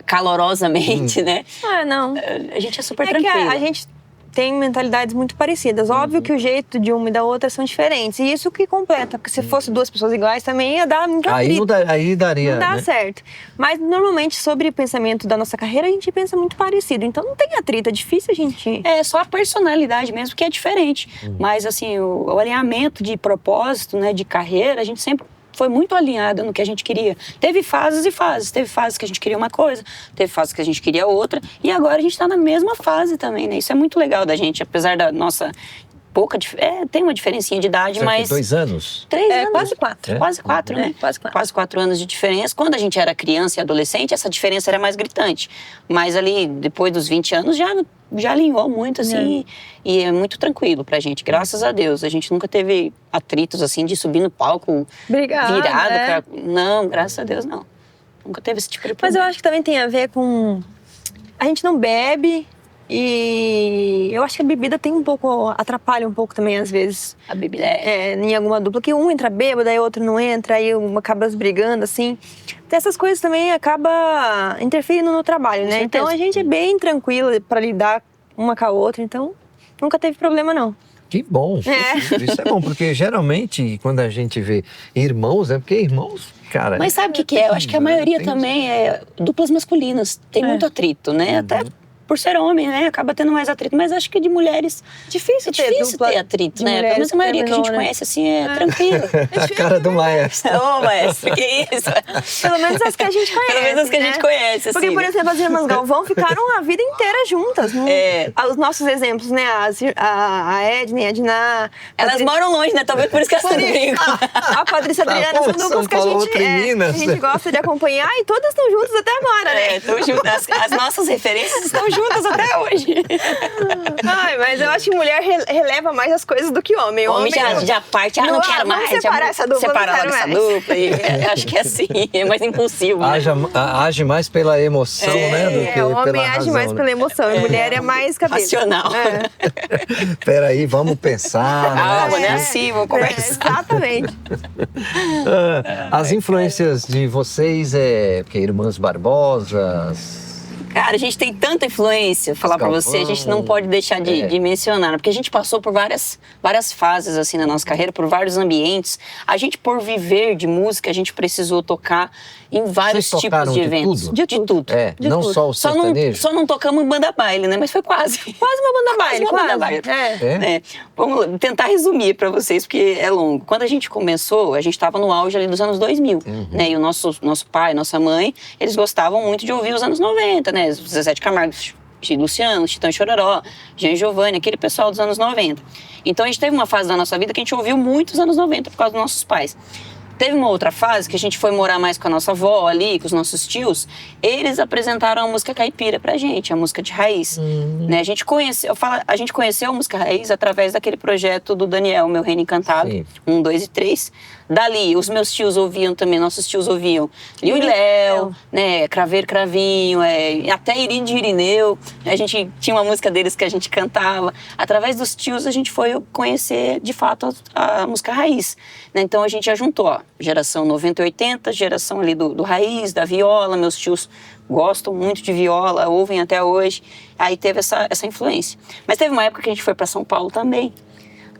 calorosamente, né? Não. A gente é super tranquilo. tranquilo. A gente tem mentalidades muito parecidas. Óbvio que o jeito de uma e da outra são diferentes. E isso que completa, porque se fosse duas pessoas iguais também ia dar muito atrito. Aí daria, não dá, né? certo. Mas normalmente sobre o pensamento da nossa carreira a gente pensa muito parecido. Então não tem atrito, é difícil a gente... É só a personalidade mesmo que é diferente. Mas assim, o alinhamento de propósito, né, de carreira, a gente sempre foi muito alinhada no que a gente queria. Teve fases e fases. Teve fases que a gente queria uma coisa, teve fases que a gente queria outra. E agora a gente está na mesma fase também, né? Isso é muito legal da gente, apesar da nossa pouca... tem uma diferencinha de idade, mas... 2 anos? 3 anos. Quase 4. Quase 4, né? Quase 4 anos de diferença. Quando a gente era criança e adolescente, essa diferença era mais gritante. Mas ali, depois dos 20 anos, já alinhou muito, assim, e é muito tranquilo pra gente, graças a Deus. A gente nunca teve atritos, assim, de subir no palco virado. Não, graças a Deus, não. Nunca teve esse tipo de problema. Mas eu acho que também tem a ver com... A gente não bebe e eu acho que a bebida tem um pouco... Atrapalha um pouco também, às vezes. A bebida em alguma dupla, que um entra bêbado, aí o outro não entra, aí um acaba brigando, assim. Então, essas coisas também acabam interferindo no trabalho, né? Então a gente é bem tranquila para lidar uma com a outra, então nunca teve problema, não. Que bom. Isso é bom, porque geralmente quando a gente vê irmãos, porque irmãos, cara... Mas sabe o que é? Eu acho que a maioria também é duplas masculinas. Tem muito atrito, né? Até por ser homem, né? Acaba tendo mais atrito. Mas acho que de mulheres difícil ter atrito, né? Pelo menos a maioria que a gente conhece, assim, é tranquilo. A cara do maestro. Ô, maestro, que isso? Pelo menos as que a gente conhece. Pelo menos as que a gente conhece, assim. Porque, por exemplo, as irmãs Galvão ficaram a vida inteira juntas. Os nossos exemplos, né? A Edna, a Diná... Elas moram longe, né? Talvez por isso que elas brigam. A Patrícia Adriana são duplas que a gente gosta de acompanhar e todas estão juntas até agora, né? Estão juntas. As nossas referências estão juntas até hoje. Mas eu acho que mulher releva mais as coisas do que homem. Homem já parte, não quero mais. Separar essa dupla, separar logo essa dupla. Acho que é assim, é mais impulsivo. Age mais pela emoção, né? Do que o homem pela age razão, mais pela emoção. A mulher é mais cabeça. Racional. Peraí, vamos pensar. Calma, né? Assim, vamos conversar. Exatamente. As influências de vocês porque Irmãs Barbosas... Cara, a gente tem tanta influência, falar pra você, a gente não pode deixar de mencionar, porque a gente passou por várias fases, assim, na nossa carreira, por vários ambientes. A gente, por viver de música, a a precisou tocar em vários tipos de eventos. De tudo? Não só o sertanejo? Só não tocamos em banda baile, né? Mas foi quase. Quase uma banda baile, banda baile. Vamos tentar resumir pra vocês, porque é longo. Quando a gente começou, a gente tava no auge ali dos anos 2000, né? E o nosso pai, nossa mãe, eles gostavam muito de ouvir os anos 90, né? Zezé de Camargo, Luciano, Chitão e Chororó, Jean Giovanni, aquele pessoal dos anos 90. Então a gente teve uma fase da nossa vida que a gente ouviu muito os anos 90 por causa dos nossos pais. Teve uma outra fase que a gente foi morar mais com a nossa avó ali, com os nossos tios. Eles apresentaram a música caipira pra gente, a música de raiz. Né? A gente conheceu a música raiz através daquele projeto do Daniel, Meu Reino Encantado, Sim. 1, 2 e 3. Dali, os meus tios ouviam também, nossos tios ouviam Liu e Léo, né, Craveiro Cravinho, até Iride e Irineu. A gente tinha uma música deles que a gente cantava. Através dos tios a gente foi conhecer, de fato, a música raiz. Né? Então a gente já juntou, ó, geração 90 e 80, geração ali do raiz, da viola. Meus tios gostam muito de viola, ouvem até hoje. Aí teve essa influência. Mas teve uma época que a gente foi para São Paulo também.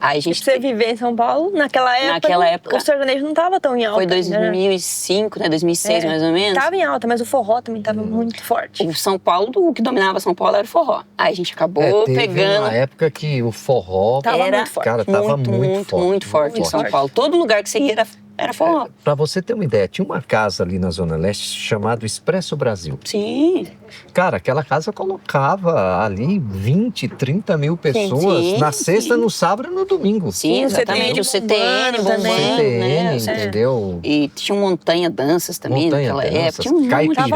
Aí a gente Você viveu em São Paulo, naquela época, o sertanejo não estava tão em alta. Foi 2005, né? 2006 mais ou menos. Tava em alta, mas o forró também tava muito forte. O São Paulo, o que dominava São Paulo era o forró. Aí a gente acabou teve pegando... uma época que o forró Tava muito forte. Cara, tava muito forte em São Paulo. Todo lugar que você ia era forró. Pra você ter uma ideia, tinha uma casa ali na Zona Leste chamada Expresso Brasil. Sim. Cara, aquela casa colocava ali 20, 30 mil pessoas Sim, na sexta, sim. no sábado e no domingo. Sim, exatamente. O CTN bombando, né? Entendeu? E tinha Montanha Danças também naquela época. Tinha Caipirão,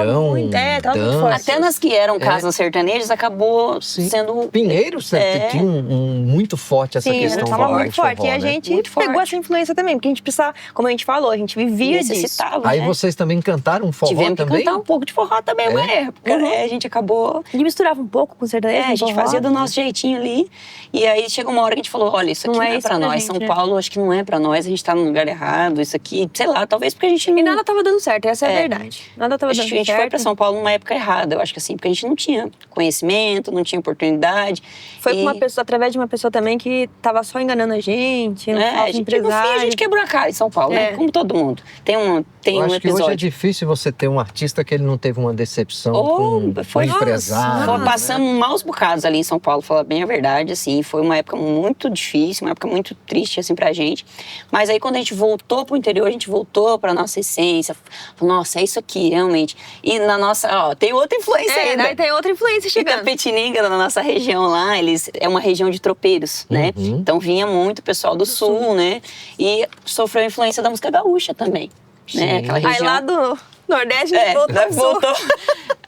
tava muito forte. Até nas que eram casas sertanejas, acabou sendo... Pinheiros tinha muito forte essa questão do tava muito forró, forte. E a né? gente Muito pegou forte. essa influência também, porque a gente precisava, como a gente falou, a gente vivia disso. necessitava, Aí né? vocês também cantaram forró Tivemos também? que cantar um pouco de forró também uma época, né? A gente acabou... A gente misturava um pouco com sertanejo. a gente fazia do nosso jeitinho ali. E aí chegou uma hora que a gente falou, olha, isso aqui não é pra nós. São Paulo, acho que não é pra nós. A gente tá no lugar errado. Isso aqui, sei lá, talvez porque a gente não... E nada tava dando certo, essa é a verdade. Nada tava dando certo. A gente foi pra São Paulo numa época errada, eu acho que assim, porque a gente não tinha conhecimento, não tinha oportunidade. Foi com uma pessoa, através de uma pessoa também que tava só enganando a gente, um falso No fim, empresário. a gente quebrou a cara em São Paulo, né? Como todo mundo. Tem um Eu acho que hoje é episódio. difícil você ter um artista que ele não teve uma decepção com um empresário. Foi passando maus bocados ali em São Paulo, falar bem a verdade, assim. Foi uma época muito difícil, uma época muito triste, assim, pra gente. Mas aí, quando a gente voltou pro interior, a gente voltou pra nossa essência. Falou, nossa, é isso aqui, realmente. E na nossa... Ó, tem outra influência ainda. Daí tem outra influência chegando. Itapetininga, na nossa região lá, é uma região de tropeiros, né? Então, vinha muito pessoal do sul, né? E sofreu a influência da música gaúcha também. Né? Aquela região... Aí lá do Nordeste, a gente voltou.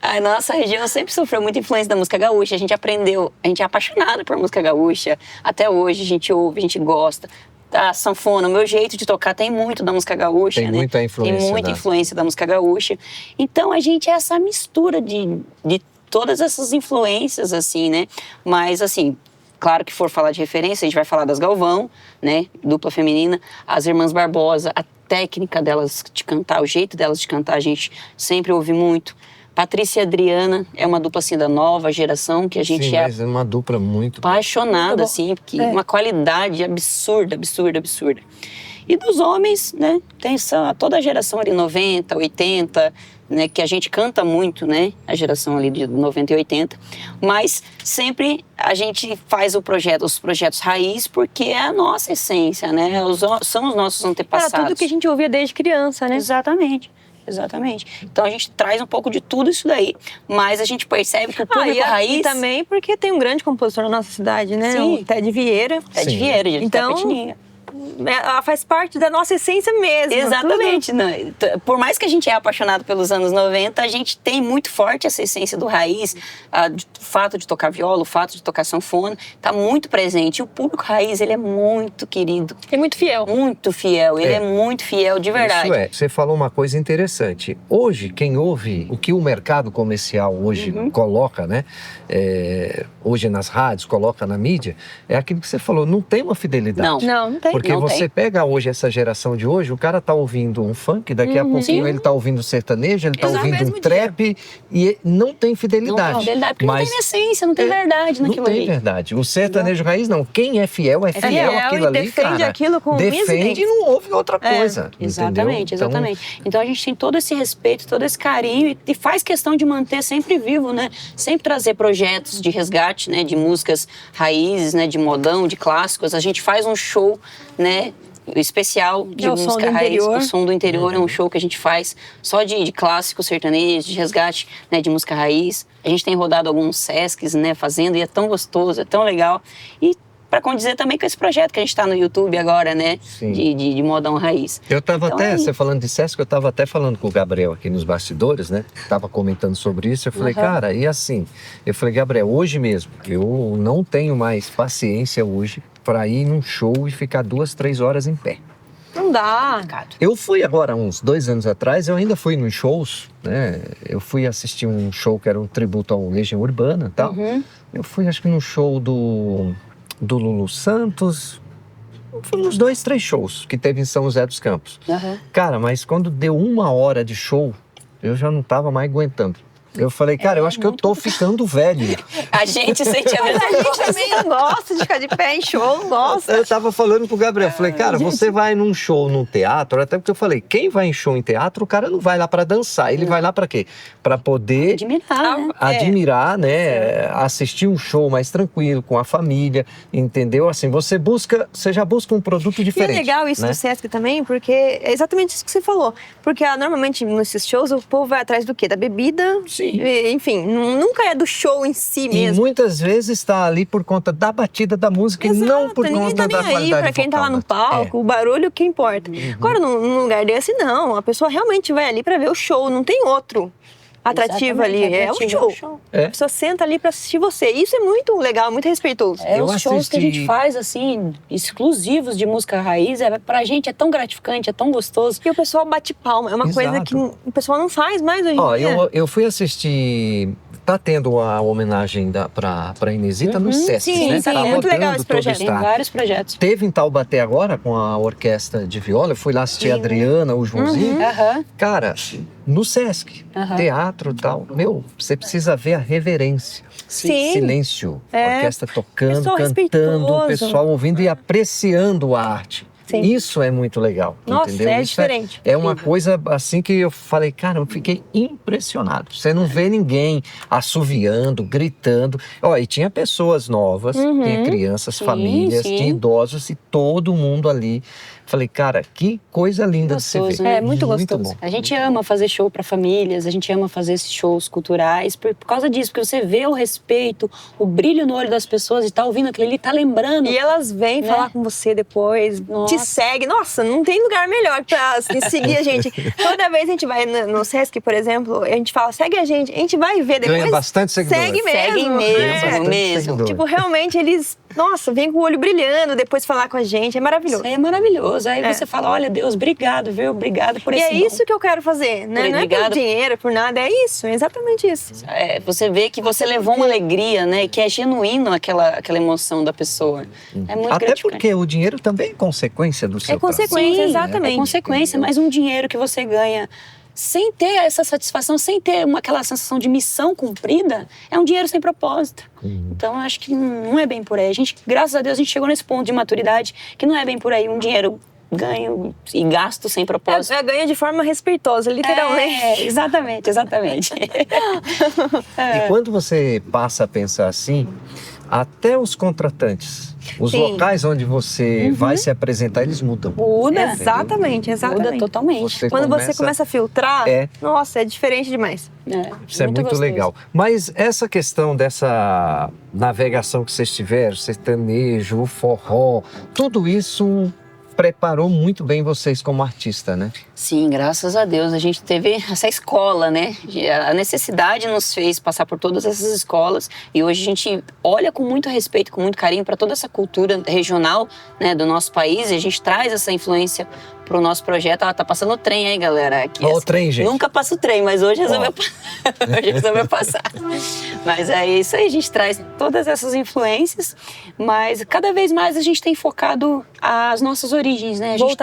A nossa região sempre sofreu muita influência da música gaúcha. A gente aprendeu, a gente é apaixonado por música gaúcha. Até hoje a gente ouve, a gente gosta. A sanfona, o meu jeito de tocar tem muito da música gaúcha, tem né? Muita influência, tem muita influência da música gaúcha. Então a gente é essa mistura de todas essas influências, assim, né? Mas, assim, claro que for falar de referência, a gente vai falar das Galvão, né? Dupla feminina, as Irmãs Barbosa, a técnica delas de cantar, o jeito delas de cantar, a gente sempre ouve muito. Patrícia e Adriana é uma dupla, assim, da nova geração, que a gente mas é uma dupla muito apaixonada, assim, porque uma qualidade absurda. E dos homens, né, tem toda a geração ali, 90, 80, né, que a gente canta muito, né, a geração ali de 90 e 80, mas sempre a gente faz os projetos raiz, porque é a nossa essência, né, são os nossos antepassados. Era tudo que a gente ouvia desde criança, né? Exatamente. Então a gente traz um pouco de tudo isso daí, mas a gente percebe que o público raiz... E também porque tem um grande compositor na nossa cidade, né? Sim. O Ted Vieira. Ted Vieira, de Itapetininga. Ela faz parte da nossa essência mesmo. Exatamente. Né? Por mais que a gente é apaixonado pelos anos 90, a gente tem muito forte essa essência do raiz, o fato de tocar viola, o fato de tocar sanfona, está muito presente. E o público raiz, ele é muito querido. É muito fiel. Muito fiel. Ele é muito fiel, de verdade. Isso você falou uma coisa interessante. Hoje, quem ouve o que o mercado comercial hoje coloca, né? Hoje nas rádios, coloca na mídia, é aquilo que você falou, não tem uma fidelidade. Não tem. Porque você pega hoje essa geração de hoje, o cara tá ouvindo um funk, daqui a pouquinho ele tá ouvindo sertanejo, ele tá ouvindo um trap e não tem fidelidade. Não tem fidelidade, porque não tem essência, não tem verdade naquilo ali. Não tem verdade. O sertanejo raiz não. Quem é fiel aquilo ali, cara. Defende aquilo com defende e não ouve outra coisa. Exatamente. Então a gente tem todo esse respeito, todo esse carinho e faz questão de manter sempre vivo, né? Sempre trazer projetos de resgate, né? De músicas raízes, né? De modão, de clássicos. A gente faz um show, né, especial de música raiz. O Som do Interior é um show que a gente faz só de clássicos sertanejos, de resgate, né, de música raiz. A gente tem rodado alguns Sescs, né, fazendo, e é tão gostoso, é tão legal. E para condizer também com esse projeto que a gente está no YouTube agora, né? Sim. De modão raiz. Eu estava Então, você falando de Sesc, eu estava até falando com o Gabriel aqui nos bastidores, né? Tava comentando sobre isso, eu falei, cara, e assim? Eu falei, Gabriel, hoje mesmo, eu não tenho mais paciência hoje para ir num show e ficar 2, 3 horas em pé. Não dá. Eu fui agora, uns 2 anos atrás, eu ainda fui nos shows, né? Eu fui assistir um show que era um tributo ao Legião Urbana e tal. Eu fui, acho que no show do Lulu Santos. Foi uns 2, 3 shows que teve em São José dos Campos. Cara, mas quando deu 1 hora de show, eu já não tava mais aguentando. Eu falei, cara, eu acho que eu tô ficando velho. A gente sente a mesma A gente também não gosta de ficar de pé em show, não gosta. Eu tava falando pro Gabriel, falei, cara, você vai num show, num teatro, até porque eu falei, quem vai em show em teatro, o cara não vai lá pra dançar, ele vai lá pra quê? Pra poder admirar, né? Assistir um show mais tranquilo, com a família, entendeu? Assim, você já busca um produto diferente. E é legal isso, né, do Sesc também, porque é exatamente isso que você falou. Porque normalmente nesses shows o povo vai atrás do quê? Da bebida. Sim. Enfim, nunca é do show em si mesmo. E muitas vezes está ali por conta da batida da música. Exato, e não por ninguém conta tá da nem qualidade aí pra quem tá lá no palco, o barulho que importa. Agora, num lugar desse, não. A pessoa realmente vai ali pra ver o show, não tem outro atrativo ali. É o show. A pessoa senta ali pra assistir você. Isso é muito legal, muito respeitoso. Os shows que a gente faz, assim, exclusivos de música raiz, pra gente é tão gratificante, é tão gostoso. E o pessoal bate palma. É uma coisa que o pessoal não faz mais hoje em dia. Eu fui assistir... Tá tendo a homenagem pra Inesita no Sesc, né? Sim, tá é muito legal esse projeto. Tem vários projetos. Teve em Taubaté agora, com a orquestra de viola. Eu fui lá assistir a Adriana, o Joãozinho. Cara, no Sesc, teatro e tal. Meu, você precisa ver a reverência. Sim. Silêncio. A orquestra tocando, Pessoal cantando, o respeitoso. pessoal ouvindo e apreciando a arte. Sim. Isso é muito legal, Nossa, entendeu? é Isso diferente. É uma coisa assim que eu falei, cara, eu fiquei impressionado. Você não vê ninguém assoviando, gritando. E tinha pessoas novas, tinha crianças, famílias, tinha idosos e todo mundo ali. Falei, cara, que coisa linda gostoso, de se ver. né? É muito gostoso. Bom. A gente ama fazer show para famílias, a gente ama fazer esses shows culturais por causa disso, porque você vê o respeito, o brilho no olho das pessoas e tá ouvindo aquilo ali, tá lembrando. E elas vêm falar com você depois, te seguem. Nossa, não tem lugar melhor pra seguir a gente. Toda vez a gente vai no Sesc, por exemplo, a gente fala, segue a gente vai ver depois. Ganha bastante seguidor. Segue mesmo. Seguem mesmo. Tipo, realmente eles, nossa, vêm com o olho brilhando depois falar com a gente. É maravilhoso. Isso aí é maravilhoso. Aí você fala, olha, Deus, obrigado, viu? Obrigado por esse E é isso que eu quero fazer, né? Não é por dinheiro, por nada, é isso, é exatamente isso. Você vê que você levou uma alegria, né? Que é genuíno aquela emoção da pessoa. É muito Até gratificante. porque o dinheiro também é consequência do seu É consequência, trabalho. exatamente. É consequência, mas um dinheiro que você ganha sem ter essa satisfação, sem ter aquela sensação de missão cumprida, é um dinheiro sem propósito. Então, eu acho que não é bem por aí. Graças a Deus, a gente chegou nesse ponto de maturidade que não é bem por aí. Um dinheiro ganho e gasto sem propósito. Ganha de forma respeitosa, literalmente. Exatamente. E quando você passa a pensar assim, até os contratantes, os locais onde você vai se apresentar, eles mudam. Muda, exatamente. Muda totalmente. Quando você começa a filtrar, nossa, é diferente demais. Isso é muito legal. Mas essa questão dessa navegação que vocês tiveram, sertanejo, o forró, tudo isso preparou muito bem vocês como artista, né? Sim, graças a Deus. A gente teve essa escola, né? A necessidade nos fez passar por todas essas escolas e hoje a gente olha com muito respeito, com muito carinho para toda essa cultura regional, né, do nosso país e a gente traz essa influência pro nosso projeto. Tá passando o trem aí, galera. Aqui, o trem, gente. Nunca passa o trem, mas hoje resolveu passar. Mas é isso aí, a gente traz todas essas influências, mas cada vez mais a gente tem focado as nossas origens, né? A gente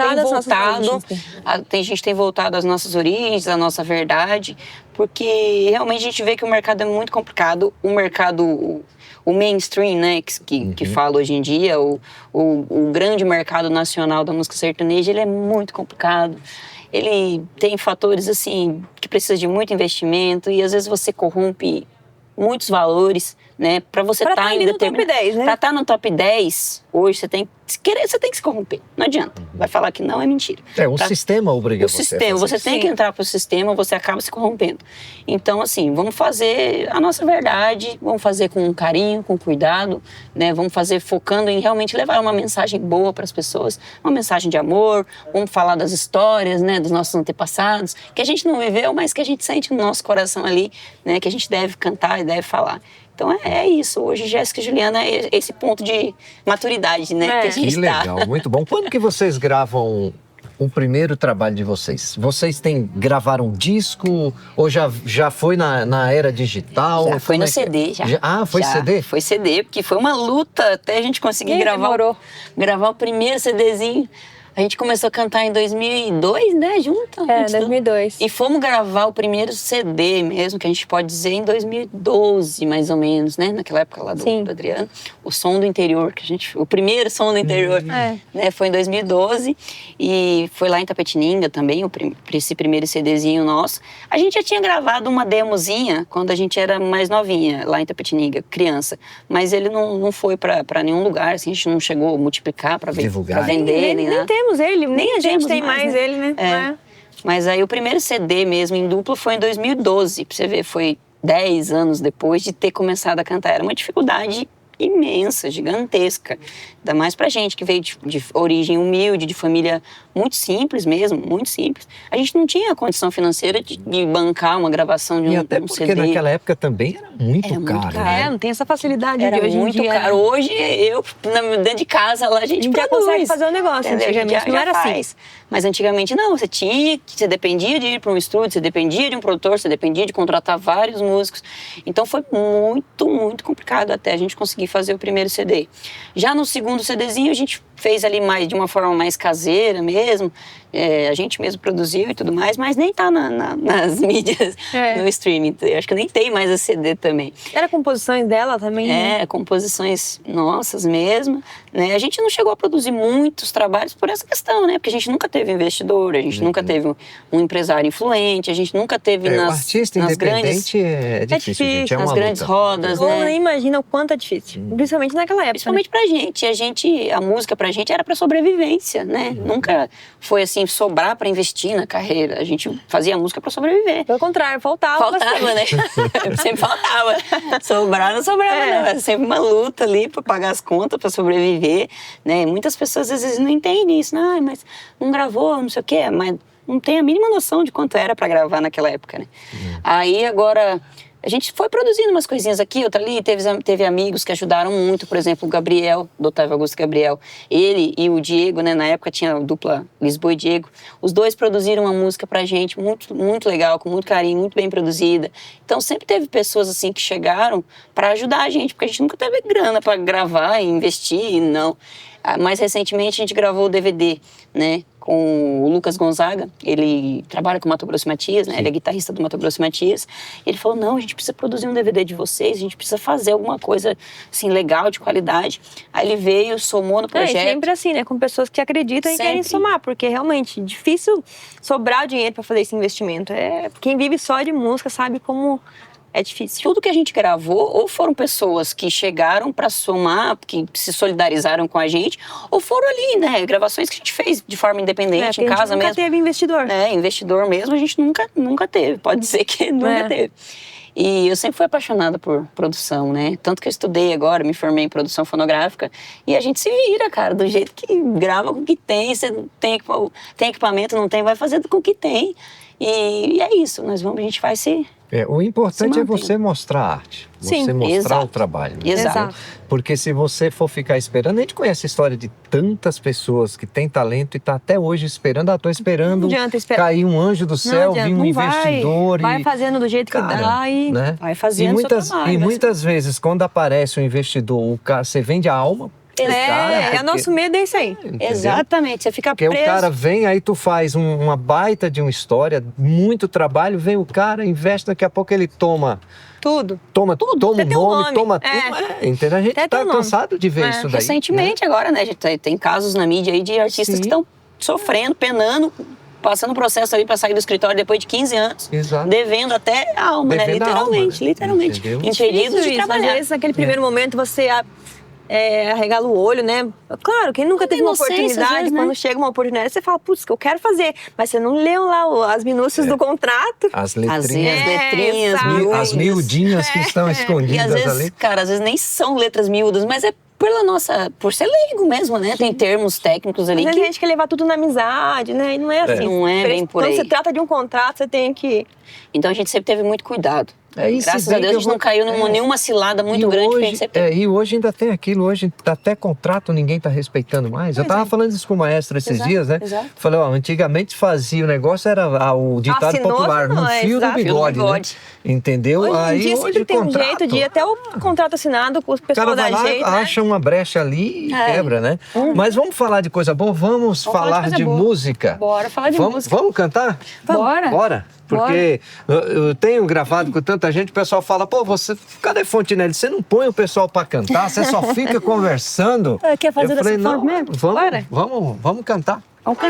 tem gente tem voltado às nossas origens, à nossa verdade, porque realmente a gente vê que o mercado é muito complicado, o mainstream, né, que fala hoje em dia, o grande mercado nacional da música sertaneja, ele é muito complicado. Ele tem fatores, assim, que precisa de muito investimento e às vezes você corrompe muitos valores, né? Para você Pra estar tá ali no top 10, né? Para estar no top 10, hoje você tem que se corromper. Não adianta. Vai falar que não, é mentira. O sistema obriga você a fazer você tem que entrar pro sistema, você acaba se corrompendo. Então, assim, vamos fazer a nossa verdade, vamos fazer com carinho, com cuidado, né? Vamos fazer focando em realmente levar uma mensagem boa para as pessoas, uma mensagem de amor, vamos falar das histórias, né, dos nossos antepassados, que a gente não viveu, mas que a gente sente no nosso coração ali, né, que a gente deve cantar e deve falar. Então é isso. Hoje, Jéssica e Juliana é esse ponto de maturidade, né? Que a gente que legal, muito bom. Quando que vocês gravam o primeiro trabalho de vocês? Vocês gravaram um disco ou já foi na era digital? Já foi no CD, já. Foi CD? Foi CD, porque foi uma luta até a gente conseguir gravar o primeiro CDzinho. A gente começou a cantar em 2002, né, junto? 2002. E fomos gravar o primeiro CD mesmo, que a gente pode dizer, em 2012, mais ou menos, né? Naquela época lá do Adriano. O Som do Interior, o primeiro Som do Interior, né? Foi em 2012. E foi lá em Itapetininga também, esse primeiro CDzinho nosso. A gente já tinha gravado uma demozinha quando a gente era mais novinha, lá em Itapetininga, criança. Mas ele não foi pra nenhum lugar, assim, a gente não chegou a multiplicar pra vender, nem nada. Temos ele, nem a gente tem mais ele, né? Mas aí o primeiro CD mesmo em duplo foi em 2012, pra você ver, foi 10 anos depois de ter começado a cantar. Era uma dificuldade imensa, gigantesca. Ainda mais pra gente que veio de origem humilde, de família muito simples mesmo, muito simples. A gente não tinha a condição financeira de bancar uma gravação de um CD. E até porque naquela época também era muito caro. Né? Não tem essa facilidade era de hoje muito em dia. Caro. Hoje, dentro de casa, lá a gente já consegue fazer um negócio. Antigamente não era assim. Mas antigamente não, você dependia de ir para um estúdio, você dependia de um produtor, você dependia de contratar vários músicos. Então foi muito, muito complicado até a gente conseguir fazer o primeiro CD. Já no segundo CDzinho a gente fez ali de uma forma mais caseira mesmo, a gente mesmo produziu e tudo mais, mas nem tá nas mídias, no streaming. Eu acho que nem tem mais a CD também. Era composições dela também? Composições nossas mesmo, né? A gente não chegou a produzir muitos trabalhos por essa questão, né? Porque a gente nunca teve investidor, a gente nunca teve um empresário influente, a gente nunca teve o artista independente é difícil, gente, nas grandes rodas, né? Eu nem imagino o quanto é difícil, principalmente naquela época. Principalmente pra gente, a música pra gente era pra sobrevivência, né? Nunca foi assim, sobrar pra investir na carreira, a gente fazia música pra sobreviver. Pelo contrário, faltava, né? Sempre faltava. Sobrar não sobrava, não. Era sempre uma luta ali pra pagar as contas, pra sobreviver, né? Muitas pessoas às vezes não entendem isso, mas não gravou, não sei o quê, mas não tem a mínima noção de quanto era pra gravar naquela época, né? Aí agora a gente foi produzindo umas coisinhas aqui, outra ali, teve amigos que ajudaram muito, por exemplo, o Gabriel, do Otávio Augusto Gabriel. Ele e o Diego, né, na época tinha a dupla Lisboa e Diego, os dois produziram uma música pra gente muito, muito legal, com muito carinho, muito bem produzida. Então sempre teve pessoas assim que chegaram pra ajudar a gente, porque a gente nunca teve grana pra gravar e investir, não. Mais recentemente a gente gravou o DVD, né, com o Lucas Gonzaga, ele trabalha com o Mato Grosso e Matias, né? Ele é guitarrista do Mato Grosso e Matias. Ele falou, não, a gente precisa produzir um DVD de vocês, a gente precisa fazer alguma coisa, assim, legal, de qualidade. Aí ele veio, somou no projeto. É sempre assim, né? Com pessoas que acreditam e querem somar, porque realmente é difícil sobrar dinheiro para fazer esse investimento. Quem vive só de música sabe como é difícil. Tudo que a gente gravou, ou foram pessoas que chegaram para somar, que se solidarizaram com a gente, ou foram ali, né, gravações que a gente fez de forma independente, em casa mesmo. Nunca teve investidor. Investidor mesmo, a gente nunca teve. Pode dizer que nunca teve. E eu sempre fui apaixonada por produção, né? Tanto que eu estudei agora, me formei em produção fonográfica. E a gente se vira, cara, do jeito que grava com o que tem. Você tem equipamento, não tem, vai fazer com o que tem. E é isso, a gente vai se... o importante é você mostrar a arte, você mostrar o trabalho. Né? Exato. Porque se você for ficar esperando, a gente conhece a história de tantas pessoas que têm talento e tá até hoje esperando, estou esperando cair um anjo do céu, vir um investidor. Vai fazendo do jeito que dá e vai fazendo seu trabalho. E muitas vezes, quando aparece um investidor, você vende a alma. Nosso medo é isso aí. Entendeu? Exatamente, você fica preso. Porque o cara vem, aí tu faz uma baita de uma história, muito trabalho, vem o cara, investe, daqui a pouco ele toma tudo. Toma o nome, toma tudo. Entendeu? A gente até tá cansado de ver isso daí. Recentemente agora, né? A gente tem casos na mídia aí de artistas que estão sofrendo, penando, passando o processo ali para sair do escritório depois de 15 anos, Exato. devendo até a alma, né? Devendo a alma, né? Literalmente. Entendeu? Impedido de Às trabalhar. vezes, naquele primeiro momento, você arregala o olho, né? Claro, quem nunca teve uma inocência, às oportunidade, vezes, né? quando chega uma oportunidade, você fala, putz, que eu quero fazer. Mas você não leu lá as minúcias do contrato. As As letrinhas. letrinhas, exato. miúdas. As miudinhas que estão E escondidas às vezes, ali. cara, às vezes nem são letras miúdas, mas é por ser leigo mesmo, né? Tem termos técnicos ali Às vezes que a gente quer levar tudo na amizade, né? E não é assim. Não é bem por Quando aí. se trata de um contrato, você tem que... Então a gente sempre teve muito cuidado. É isso, Graças bem a Deus que a gente eu não caiu vou- nenhuma cilada muito E grande que a hoje, gente sempre teve. e hoje ainda tem aquilo, hoje até contrato ninguém está respeitando mais. Eu tava falando isso com o maestro esses Exato, dias, né? exato. Falei, antigamente fazia o negócio, era o ditado Assinou, popular, no não, fio do exato. bigode, Fio do né? bigode. Entendeu? Hoje em dia sempre tem um contrato, jeito de ir até o contrato assinado com o o pessoal cara da vai lá, jeito, né? acha uma brecha ali e É. quebra, né? Mas vamos falar de coisa boa? Vamos falar de falar coisa de boa. música. Bora falar de música. Vamos cantar? Bora. Bora. Porque eu tenho gravado com tanta gente, o pessoal fala, pô, cadê Fontinelli? Você não põe o pessoal pra cantar, você só fica conversando. Quer fazer Eu falei, dessa forma não, mesmo? Bora. vamos cantar. Ok.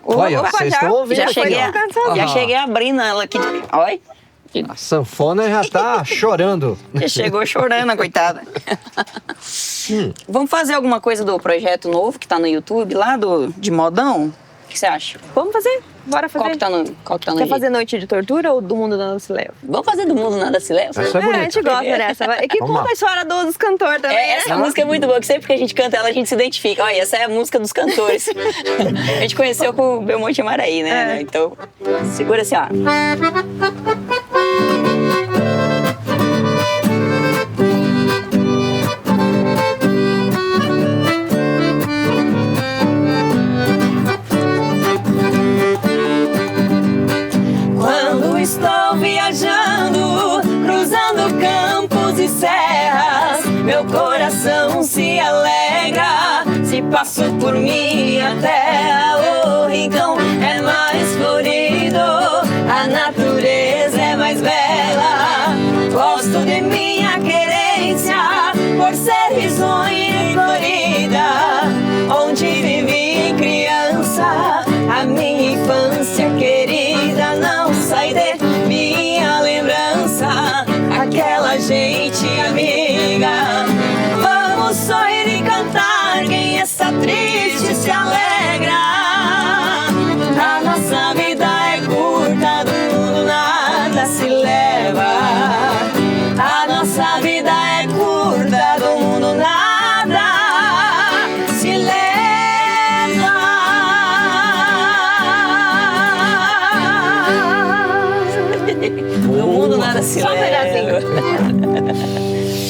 Olha, Opa, vocês já- estão ouvindo Já aqui, cheguei, ó. já Ah, cheguei abrindo ela aqui. Olha. A sanfona já tá chorando. Já chegou chorando, a coitada. Vamos fazer alguma coisa do projeto novo que tá no YouTube, lá de modão? O que você acha? Vamos fazer? Bora fazer. Qual que tá no Quer jeito? fazer Noite de Tortura ou Do Mundo Nada Se Leva? Vamos fazer do mundo nada se leva? Essa é a bonita. gente gosta dessa. E que Vamos conta lá. a história dos cantores também, né? Essa música é muito boa, que sempre que a gente canta ela, a gente se identifica. Olha, essa é a música dos cantores. A gente conheceu com o Belmonte e Maraí, né? É. Então, segura assim, ó. Quando estou viajando, cruzando campos e serras, meu coração se alegra. Se passo por minha terra, o rincão é mais florido, a natureza é mais bela. Gosto de minha querência por ser risonha e florida, onde vivi criança, a minha infância querida. Não sai de minha lembrança, aquela gente amiga. Vamos sorrir e cantar, quem está triste se alegra. A nossa vida é curta, do mundo nada se leva. A nossa vida é curta, do mundo nada se leva. Do mundo nada se Só um leva.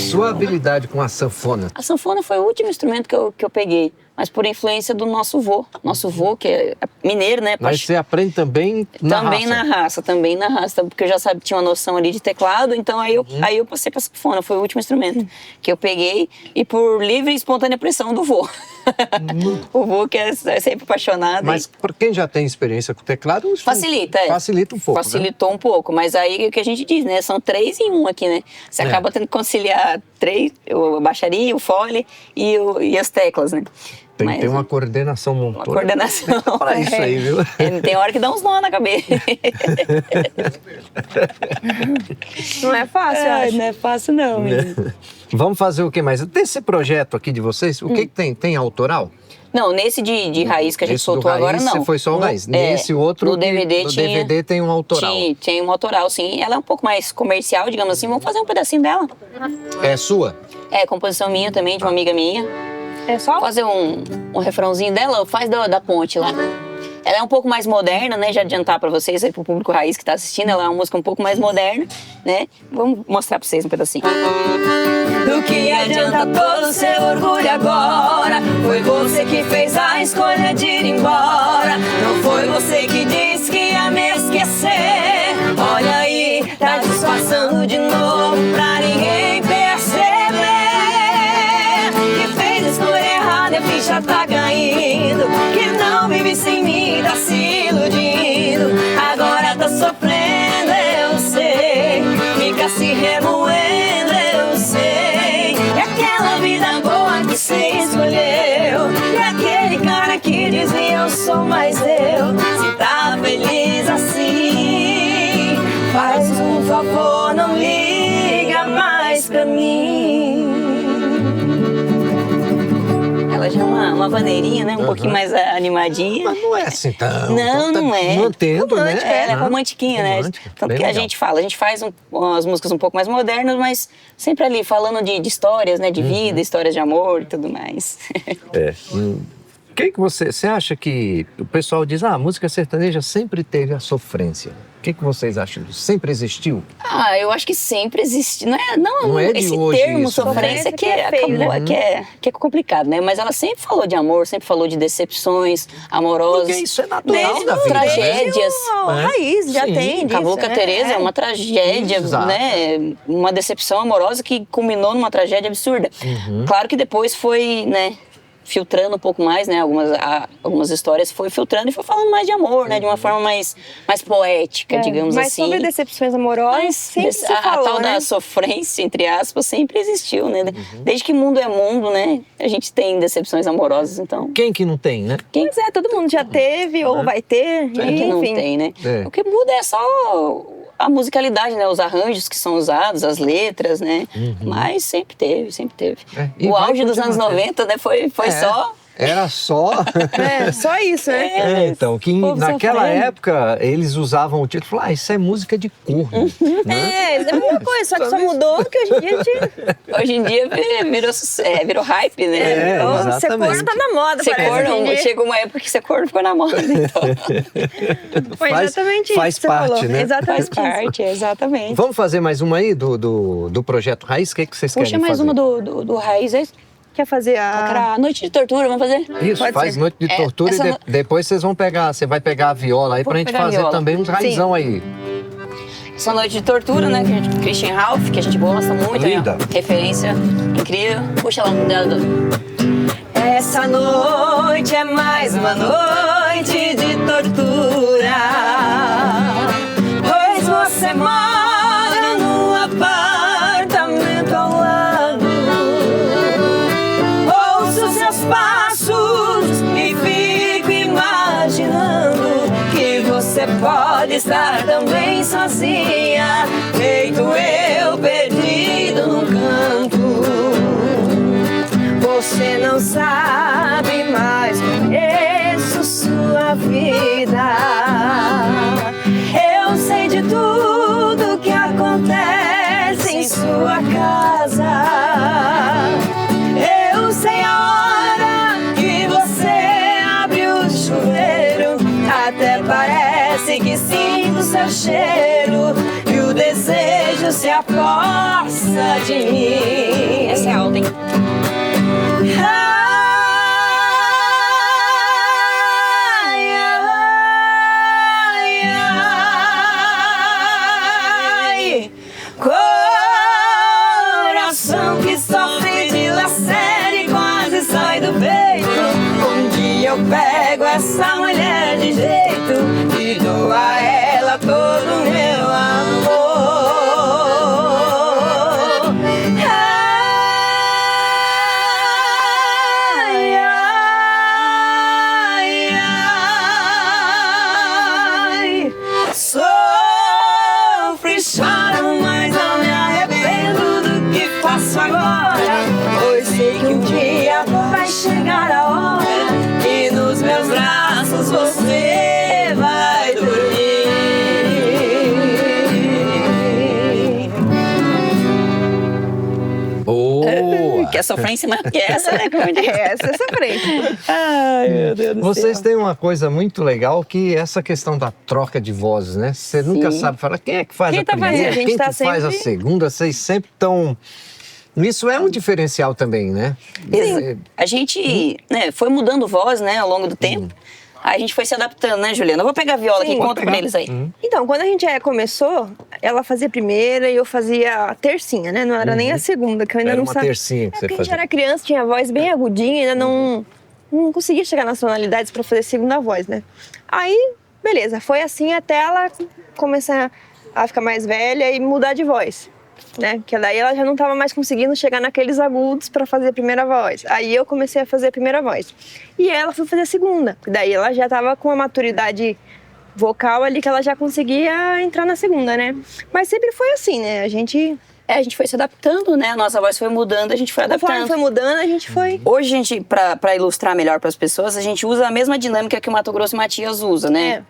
Sua habilidade com a sanfona. A sanfona foi o último instrumento que eu peguei, mas por influência do nosso vô. Nosso vô, que é mineiro, né? Mas você aprende também na Também raça. também na raça, porque eu já tinha uma noção ali de teclado, então aí eu passei pra sanfona, foi o último instrumento que eu peguei, e por livre e espontânea pressão do vô. O vô que é sempre apaixonado. Mas para quem já tem experiência com teclado, isso Facilita, é. Facilita um pouco, né? Facilitou um pouco, mas aí o que a gente diz, né? São 3 em 1 aqui, né? Você acaba tendo que conciliar 3, a baixaria, o fole e as teclas, né? Tem que Mas ter uma coordenação motora. uma coordenação. Para isso aí, viu? Tem hora que dá uns nó na cabeça. Não é fácil, eu acho. Não é fácil não, menino. Vamos fazer o que mais? Desse projeto aqui de vocês, o que tem? Tem autoral? Não, nesse de raiz que a gente Esse do soltou agora, Raiz, não. Você foi só o Raiz. É, Nesse outro, no DVD no tinha, DVD tem um autoral. Tinha um autoral, sim. Ela é um pouco mais comercial, digamos assim. Vamos fazer um pedacinho dela. É sua? É, composição minha também, de uma amiga minha. É só Fazer um refrãozinho dela, faz da ponte lá. Ela é um pouco mais moderna, né? Já adiantar pra vocês, aí pro público raiz que tá assistindo, ela é uma música um pouco mais moderna, né? Vamos mostrar pra vocês um pedacinho. Do que adianta todo o seu orgulho agora? Foi você que fez a escolha de ir embora. Não foi você que disse que ia me esquecer. Olha aí, tá disfarçando de novo pra ninguém perceber que fez a escolha errada e a ficha tá caindo. Que não vive sem mim, tá se iludindo. Agora tá sofrendo, eu sei. Fica se remoendo, eu sei. É aquela vida boa que você escolheu. É aquele cara que dizia eu sou mais eu. Se tá Por favor, não liga mais pra mim. Ela já é uma bandeirinha, né? Um pouquinho mais animadinha. Mas não é assim tão... Não é. Mantendo, né? Ela é romantiquinha, né? Tanto que a gente faz umas músicas um pouco mais modernas, mas sempre ali falando de histórias, né? De vida, histórias de amor e tudo mais. O que você acha que o pessoal diz, a música sertaneja sempre teve a sofrência? O que vocês acham? Sempre existiu? Eu acho que sempre existe. Não é de esse hoje termo isso, né? sofrência que É feio, acabou, né? que é complicado, né? Mas ela sempre falou de amor, sempre falou de decepções amorosas. Porque isso é natural desde da vida, né? tragédias. A raiz já Sim. tem disso, Cabocla né? Teresa é uma tragédia, Exato. né? Uma decepção amorosa que culminou numa tragédia absurda. Claro que depois foi, né? Filtrando um pouco mais, né? Algumas histórias foi filtrando e foi falando mais de amor, né? De uma forma mais poética, digamos mas assim. Mas sobre decepções amorosas, sempre se falou, a tal né? da sofrência, entre aspas, sempre existiu, né? Desde que mundo é mundo, né? A gente tem decepções amorosas, então... Quem que não tem, né? Pois é, todo mundo já teve ou vai ter, Quem que não enfim. tem, né? É. O que muda é só a musicalidade, né? Os arranjos que são usados, as letras, né? Mas sempre teve, sempre teve. E O vai auge dos anos continuar 90, né? Foi só... Era só... Só isso, né? Então, que povo naquela sofrendo. época eles usavam o título e falavam, isso é música de corno. Né? É a mesma coisa, só que só mudou que hoje em dia a gente... Hoje em dia virou hype, né? Então, ser exatamente. corno tá na moda, Ser parece. hoje em corno, dia. chegou uma época que ser corno ficou na moda, então. Foi exatamente faz isso que você parte, falou. né? Exatamente Faz parte, exatamente. Vamos fazer mais uma aí do Projeto Raiz? O que vocês Puxa querem mais fazer? uma do Raiz, é isso? Quer fazer a... Noite de Tortura, vamos fazer? Isso, Pode faz ser. noite de tortura essa e depois vocês vão pegar, você vai pegar a viola aí Vou pra gente pegar a fazer viola. também uns raizão aí. Essa Noite de Tortura, né? Que a gente, Christian Ralph, que a gente gosta muito. Linda. É referência incrível. Puxa lá um dela. Essa noite é mais uma noite de tortura, pois você mora num apartamento ao lado. Ouço seus passos e fico imaginando que você pode estar também sozinha, feito eu perdido num canto. Você não sabe mais, conheço sua vida. Eu sei de tudo que acontece em sua casa. Eu sei a hora que você abre o chuveiro. Até parece que sinto seu cheiro e o desejo se aposta de mim. Essa é alta, hein? Ai, ai, ai, coração que sofre de lacera e quase sai do peito. Um dia eu pego essa mulher de jeito e dou a ela todo o meu amor. Ai, ai, ai, sofro e choro, mas não me arrependo do que faço agora, pois sei que um dia vai chegar a hora e nos meus braços você vai dormir. Boa! Que a sofrência mais que essa, né? Essa é sofrente. Ai, meu Deus do Vocês céu. têm uma coisa muito legal que é essa questão da troca de vozes, né? Você nunca sabe falar quem é que faz Quem a tá fazendo? primeira, A gente quem tá que faz a sempre- segunda, vocês sempre estão... Isso é um diferencial também, né? A gente, né, foi mudando voz, né, ao longo do tempo. Aí a gente foi se adaptando, né, Juliana? Eu vou pegar a viola aqui e Sim, conta pra eles aí. Então, quando a gente começou, ela fazia a primeira e eu fazia a tercinha, né? Não era nem a segunda, que eu ainda Era não uma sabia. tercinha que você Porque a gente fazia. era criança, tinha a voz bem agudinha, ainda não conseguia chegar nas tonalidades pra fazer segunda voz, né? Aí, beleza, foi assim até ela começar a ficar mais velha e mudar de voz, né? Que daí ela já não tava mais conseguindo chegar naqueles agudos pra fazer a primeira voz. Aí eu comecei a fazer a primeira voz. E ela foi fazer a segunda. Daí ela já tava com uma maturidade vocal ali que ela já conseguia entrar na segunda, né? Mas sempre foi assim, né? A gente foi se adaptando, né? A nossa voz foi mudando, a gente foi adaptando. Conforme foi mudando, a gente foi... Hoje, a gente, pra ilustrar melhor para as pessoas, a gente usa a mesma dinâmica que o Mato Grosso e Matias usa, né?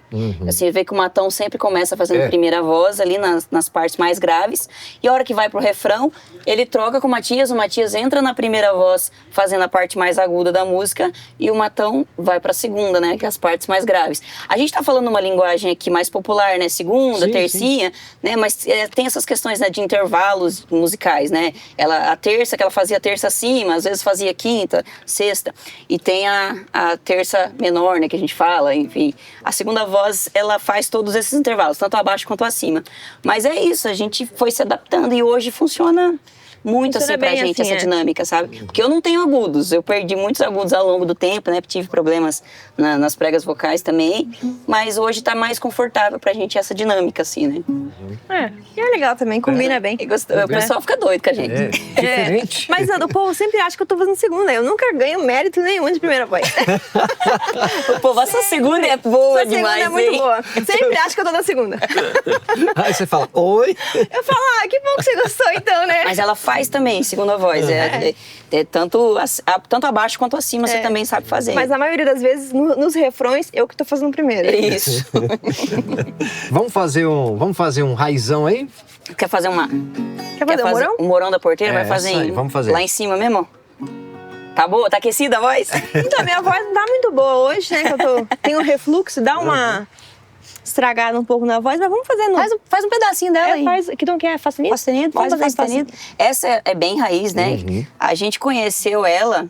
Assim, vê que o Matão sempre começa fazendo primeira voz ali nas partes mais graves. E a hora que vai pro refrão, ele troca com o Matias entra na primeira voz fazendo a parte mais aguda da música e o Matão vai pra segunda, né? Que é as partes mais graves. A gente tá falando uma linguagem aqui mais popular, né? Segunda, tercinha, né? Mas tem essas questões, né, de intervalos musicais, né? A terça, que ela fazia terça acima, às vezes fazia quinta, sexta. E tem a terça menor, né, que a gente fala, enfim. A segunda voz, ela faz todos esses intervalos, tanto abaixo quanto acima. Mas é isso, a gente foi se adaptando e hoje funciona muito assim pra gente, assim, essa dinâmica, sabe? Porque eu não tenho agudos, eu perdi muitos agudos ao longo do tempo, né? Tive problemas nas pregas vocais também, mas hoje tá mais confortável pra gente essa dinâmica, assim, né? E é legal também, combina bem. O pessoal fica doido com a gente. Diferente. Mas o povo sempre acha que eu tô fazendo segunda, eu nunca ganho mérito nenhum de primeira voz. O povo, essa segunda é boa Essa demais, segunda é muito boa. Sempre acha que eu tô na segunda. Aí você fala, oi. Eu falo, que bom que você gostou então, né? Mas ela faz também, segunda voz. Tanto abaixo quanto acima você também sabe fazer. Mas a maioria das vezes, nos refrões, eu que tô fazendo primeiro. Isso. Vamos fazer um raizão aí? Quer fazer uma... Quer fazer um morão? O morão da porteira? Vai fazer aí, vamos fazer. Lá em cima mesmo? Tá boa? Tá aquecida a voz? Então, minha voz não tá muito boa hoje, né? Que eu tenho refluxo, dá uma estragada um pouco na voz, mas vamos fazer. Faz um pedacinho dela aí. Então, que é façanito? Façanito, faz façanito. Essa é bem raiz, né? A gente conheceu ela,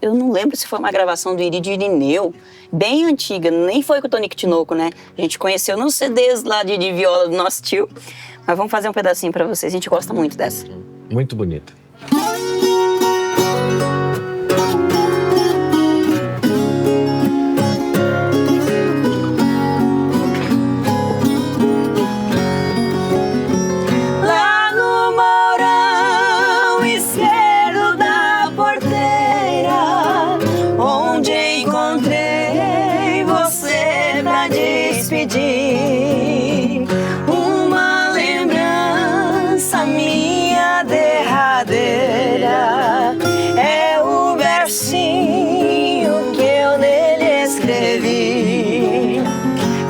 eu não lembro se foi uma gravação do Irídio Irineu, bem antiga, nem foi com o Tonico Tinoco, né? A gente conheceu nos CDs lá de viola do nosso tio. Mas vamos fazer um pedacinho pra vocês, a gente gosta muito dessa. Muito bonita. Uma lembrança minha derradeira é o versinho que eu nele escrevi.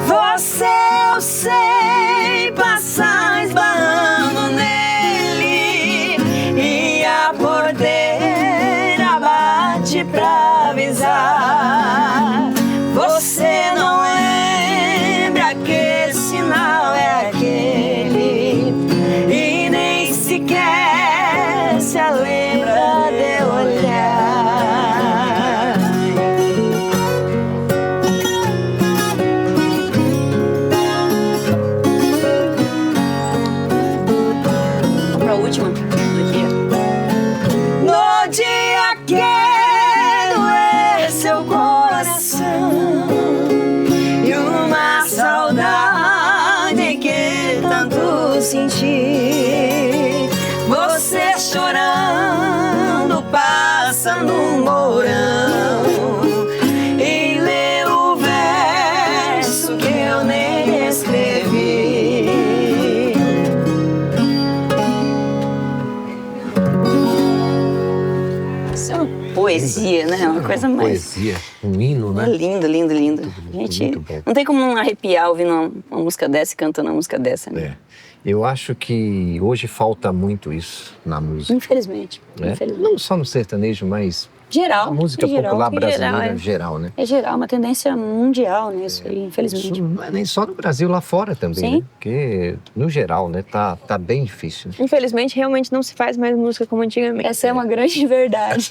Você, eu sei, passa esbarrando nele e a porteira bate pra avisar. Você não lembra que esse sinal é aquele e nem sequer se lembra de olhar. Vamos pra última do dia. No dia que doer seu coração e uma saudade que tanto senti, você chorando passa no morão e lê o verso que eu nem escrevi. Isso é uma poesia, né? Uma coisa mais... Poesia, um hino, né? É lindo, lindo, lindo. Gente, muito bom. não tem como não arrepiar ouvindo uma música dessa e cantando uma música dessa, né? Eu acho que hoje falta muito isso na música. Infelizmente. Né? Infelizmente. Não só no sertanejo, mas Geral. a música geral, popular brasileira geral, geral, né? É geral, uma tendência mundial nisso aí, infelizmente. Isso não é nem só no Brasil, lá fora também, Sim. né? Porque, no geral, né, tá bem difícil. Infelizmente, realmente não se faz mais música como antigamente. Essa é uma grande verdade.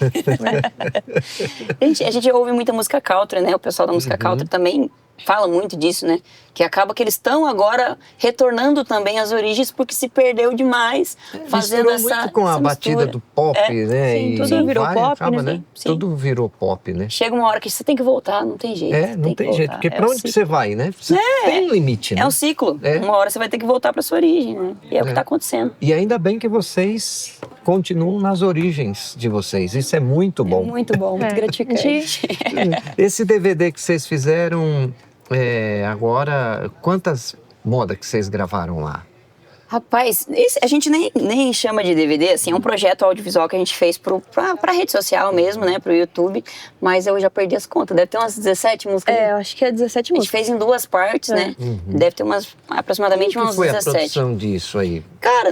a gente ouve muita música country, né? O pessoal da música country também fala muito disso, né? Que acaba que eles estão agora retornando também às origens porque se perdeu demais fazendo Misturou essa muito com a essa batida mistura. do pop, né? sim, e tudo virou pop, acaba, né? Sim. Tudo virou pop, né? Chega uma hora que você tem que voltar, não tem jeito. Não tem jeito, porque pra onde que você vai, né? Você tem limite, né? É um ciclo. É. Uma hora você vai ter que voltar pra sua origem, né? E é o que tá acontecendo. E ainda bem que vocês continuam nas origens de vocês. Isso é muito bom. Muito bom, muito gratificante. Esse DVD que vocês fizeram agora, quantas modas que vocês gravaram lá? Rapaz, a gente nem chama de DVD, assim, é um projeto audiovisual que a gente fez pra rede social mesmo, né, pro YouTube, mas eu já perdi as contas, deve ter umas 17 músicas. Eu acho que é 17 A gente músicas. fez em 2 partes, né, deve ter aproximadamente Como umas que foi 17. a produção disso aí? Cara,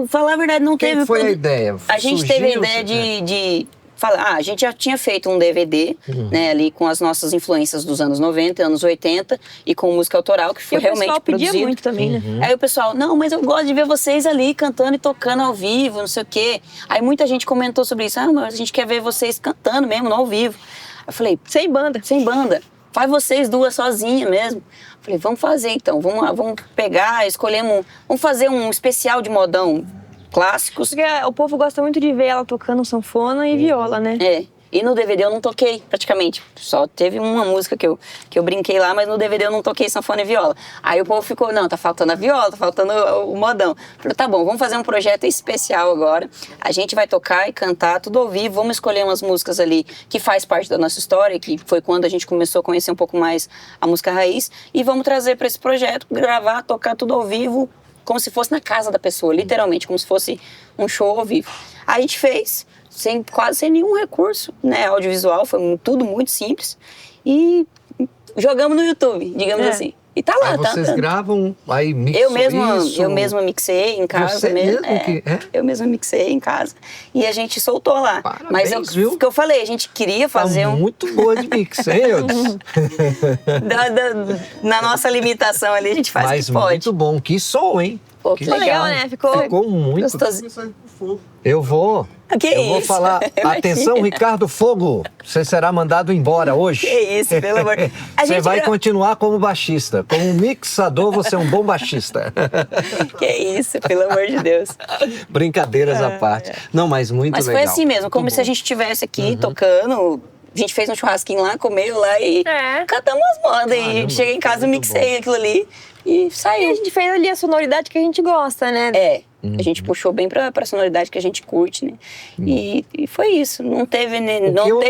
falar a verdade, não Quem teve... foi a ideia? A gente teve a ideia de falar, a gente já tinha feito um DVD, né, ali com as nossas influências dos anos 90, anos 80, e com música autoral, que foi realmente produzido. O pessoal pedia muito também, né? Aí o pessoal, não, mas eu gosto de ver vocês ali cantando e tocando ao vivo, não sei o quê. Aí muita gente comentou sobre isso, mas a gente quer ver vocês cantando mesmo, não ao vivo. Eu falei, Sem banda. sem banda, faz vocês duas sozinhas mesmo. Eu falei, vamos fazer então, vamos pegar, vamos fazer um especial de modão clássicos. Porque o povo gosta muito de ver ela tocando sanfona e viola, né? E no DVD eu não toquei, praticamente. Só teve uma música que eu brinquei lá, mas no DVD eu não toquei sanfona e viola. Aí o povo ficou, não, tá faltando a viola, tá faltando o modão. Eu falei, tá bom, vamos fazer um projeto especial agora. A gente vai tocar e cantar tudo ao vivo, vamos escolher umas músicas ali que faz parte da nossa história, que foi quando a gente começou a conhecer um pouco mais a música raiz, e vamos trazer para esse projeto, gravar, tocar tudo ao vivo, como se fosse na casa da pessoa, literalmente, como se fosse um show ao vivo. Aí a gente fez, quase sem nenhum recurso, né, audiovisual, foi tudo muito simples, e jogamos no YouTube, digamos assim. E tá lá, aí vocês gravam, aí mixam eu mesma mixei em casa. Você mesmo Eu mesma mixei em casa. E a gente soltou lá. Parabéns, mas o que eu falei, a gente queria fazer muito boa de mix, hein, Eudes? Na nossa limitação ali, a gente faz o que pode. Muito bom, que som, hein? Pô, que Ficou legal, né? Ficou muito gostosinho. Eu vou falar, atenção, Ricardo Fogo, você será mandado embora hoje. Que isso, pelo amor de Deus. Você vai continuar como baixista. Como mixador, você é um bom baixista. Que isso, pelo amor de Deus. Brincadeiras à parte. Não, mas muito legal. Mas foi assim mesmo, como se a gente estivesse aqui tocando. A gente fez um churrasquinho lá, comeu lá e cantamos as modas. E cheguei em casa, mixei aquilo ali e saiu. E a gente fez ali a sonoridade que a gente gosta, né? A gente puxou bem pra sonoridade que a gente curte, né? E foi isso. Não teve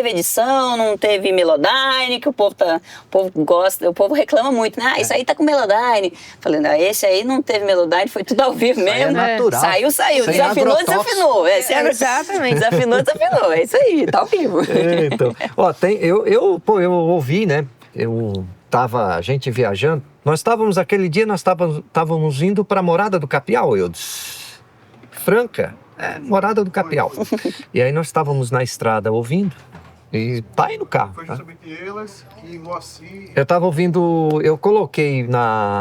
edição, não teve Melodyne, que o povo gosta, o povo reclama muito, né? Isso aí tá com Melodyne. Falei, não, esse aí não teve Melodyne, foi tudo ao vivo mesmo. É natural. Saiu. Desafinou. Exatamente. Desafinou. É isso aí, tá ao vivo. Então, eu ouvi, né? A gente viajando. Nós estávamos, aquele dia, estávamos indo para a Morada do Capial, Eudes. Franca, Morada do Capial. E aí nós estávamos na estrada ouvindo, e tá aí no carro. Foi justamente elas e Moacir. Eu estava ouvindo, eu coloquei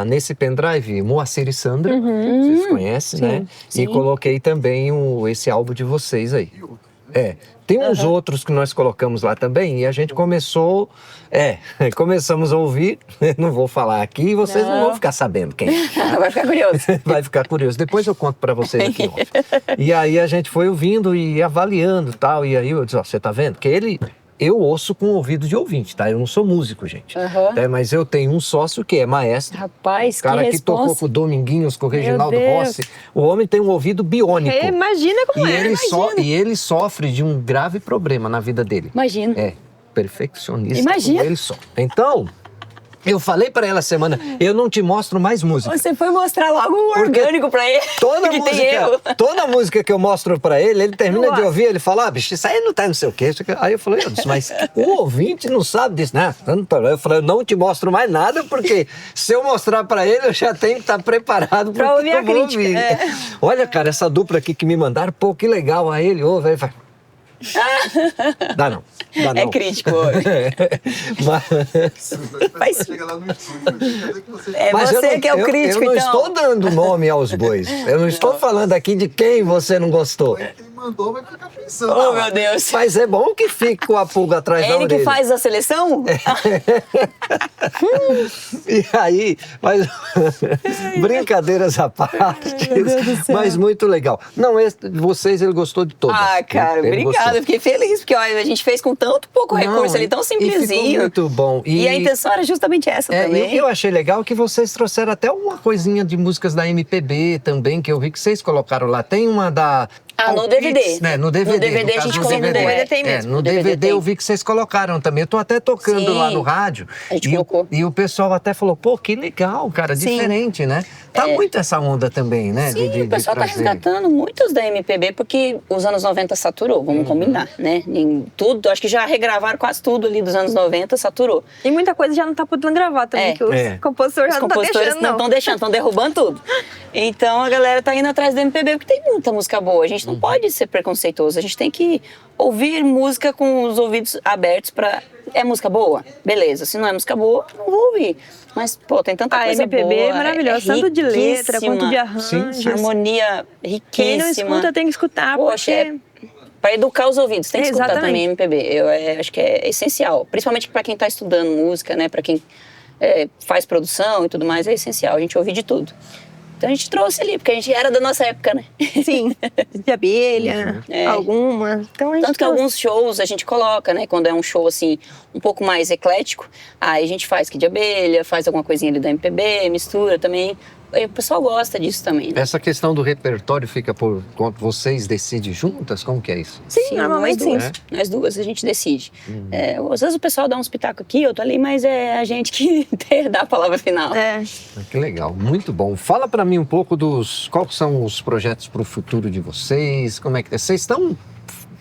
nesse pendrive Moacir e Sandra, vocês conhecem, né? Sim. E coloquei também esse álbum de vocês aí. Tem uns outros que nós colocamos lá também e a gente começamos a ouvir, não vou falar aqui e vocês não vão ficar sabendo quem é. Vai ficar curioso. Vai ficar curioso, depois eu conto pra vocês aqui. E aí a gente foi ouvindo e avaliando e tal, e aí eu disse, você tá vendo? Que eu ouço com ouvido de ouvinte, tá? Eu não sou músico, gente. Mas eu tenho um sócio que é maestro. Rapaz, o cara que tocou com o Dominguinhos, com o Reginaldo Rossi. O homem tem um ouvido biônico. Imagina como E ele sofre de um grave problema na vida dele. Imagina. Perfeccionista. Imagina. Ele só. Então, eu falei pra ela semana, eu não te mostro mais música. Você foi mostrar logo um orgânico pra ele. Toda música que eu mostro pra ele termina de ouvir, ele fala, bicho, isso aí não tá não sei o quê. Aí eu falei, mas o ouvinte não sabe disso, né? Eu falei, eu não te mostro mais nada, porque se eu mostrar pra ele, eu já tenho que estar preparado pra ouvir a crítica. Olha, cara, essa dupla aqui que me mandaram, pô, que legal. Aí ele ouve, aí vai... Dá não. É crítico. Mas chega lá no YouTube. Você que é o crítico, eu não então. estou dando nome aos bois. Eu não estou falando aqui de quem você não gostou. Quem mandou vai ficar pensando. Oh, meu Deus. Mas é bom que fique com a pulga atrás da orelha. Ele que faz a seleção? E aí, mas brincadeiras à parte, mas muito legal. Não, ele gostou de todas. Ah, cara, obrigada. Eu fiquei feliz, porque olha, a gente fez com tanto pouco recurso ali, tão simplesinho. E ficou muito bom. E a intenção era justamente essa também. Eu achei legal que vocês trouxeram até uma coisinha de músicas da MPB também, que eu vi que vocês colocaram lá. Tem uma No DVD. Né? No DVD. No DVD no a gente caso, colocou. No DVD tem mesmo. No DVD eu vi que vocês colocaram também. Eu tô até tocando Sim, lá no rádio. a gente colocou. E o pessoal até falou, pô, que legal, cara, Sim. diferente, né? Tá muito essa onda também, né? Sim, o pessoal tá trazer. resgatando muitos da MPB, porque os anos 90 saturou, vamos combinar, né? Em tudo, acho que já regravaram quase tudo ali dos anos 90, saturou. E muita coisa já não tá podendo gravar também, que os compositores Os já não tá compositores deixando, não não. estão deixando, estão derrubando tudo. Então a galera tá indo atrás do MPB, porque tem muita música boa. A gente não pode ser preconceituoso, a gente tem que ouvir música com os ouvidos abertos pra... É música boa? Beleza. Se não é música boa, não vou ouvir. Mas, pô, tem tanta coisa boa. A MPB é maravilhosa, tanto de letra quanto de riquíssima. arranjos. Harmonia riquíssima. Quem não escuta tem que escutar, Poxa, porque... para educar os ouvidos, tem que escutar Exatamente. também MPB. Eu acho que é essencial. Principalmente para quem está estudando música, né? Para quem faz produção e tudo mais, é essencial. A gente ouve de tudo. Então a gente trouxe ali, porque a gente era da nossa época, né? Sim, de abelha, algumas. Então a gente Tanto que alguns shows a gente coloca, né? Quando é um show, assim, um pouco mais eclético, aí a gente faz Kid de Abelha, faz alguma coisinha ali da MPB, mistura também. E o pessoal gosta disso também, né? Essa questão do repertório fica por conta, vocês decidem juntas? Como que é isso? Sim, normalmente sim. Nós duas, a gente decide. Às vezes o pessoal dá uns pitacos aqui, outro ali, mas é a gente que dá a palavra final. Que legal, muito bom. Fala pra mim um pouco quais são os projetos pro futuro de vocês, como é que vocês estão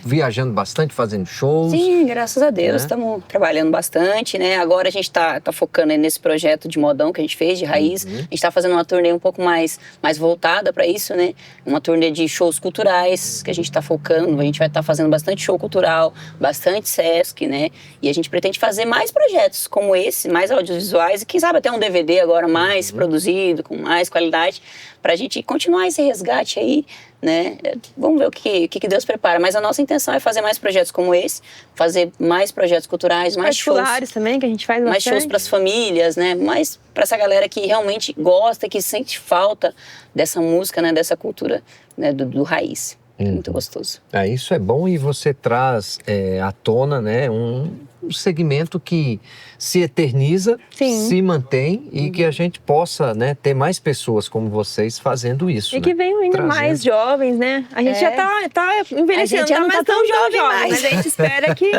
viajando bastante, fazendo shows? Sim, graças a Deus, estamos trabalhando bastante, né? Agora a gente tá focando aí nesse projeto de modão que a gente fez, de raiz. A gente tá fazendo uma turnê um pouco mais voltada para isso, né? Uma turnê de shows culturais que a gente tá focando. A gente vai estar fazendo bastante show cultural, bastante Sesc, né? E a gente pretende fazer mais projetos como esse, mais audiovisuais e quem sabe até um DVD agora mais produzido, com mais qualidade, pra gente continuar esse resgate aí, né? Vamos ver o que Deus prepara. Mas a nossa intenção é fazer mais projetos como esse, fazer mais projetos culturais, mais shows. Particulares também, que a gente faz bastante. Mais shows para as famílias, né? Mais para essa galera que realmente gosta, que sente falta dessa música, né? Dessa cultura, né? do raiz. Muito gostoso. Isso é bom e você traz à tona, né? Um segmento que se eterniza, se mantém e que a gente possa, né, ter mais pessoas como vocês fazendo isso. E que venham ainda mais jovens, né? A gente já tá envelhecendo, já não mais tá tão tão jovem jovem mais. Mas a gente espera que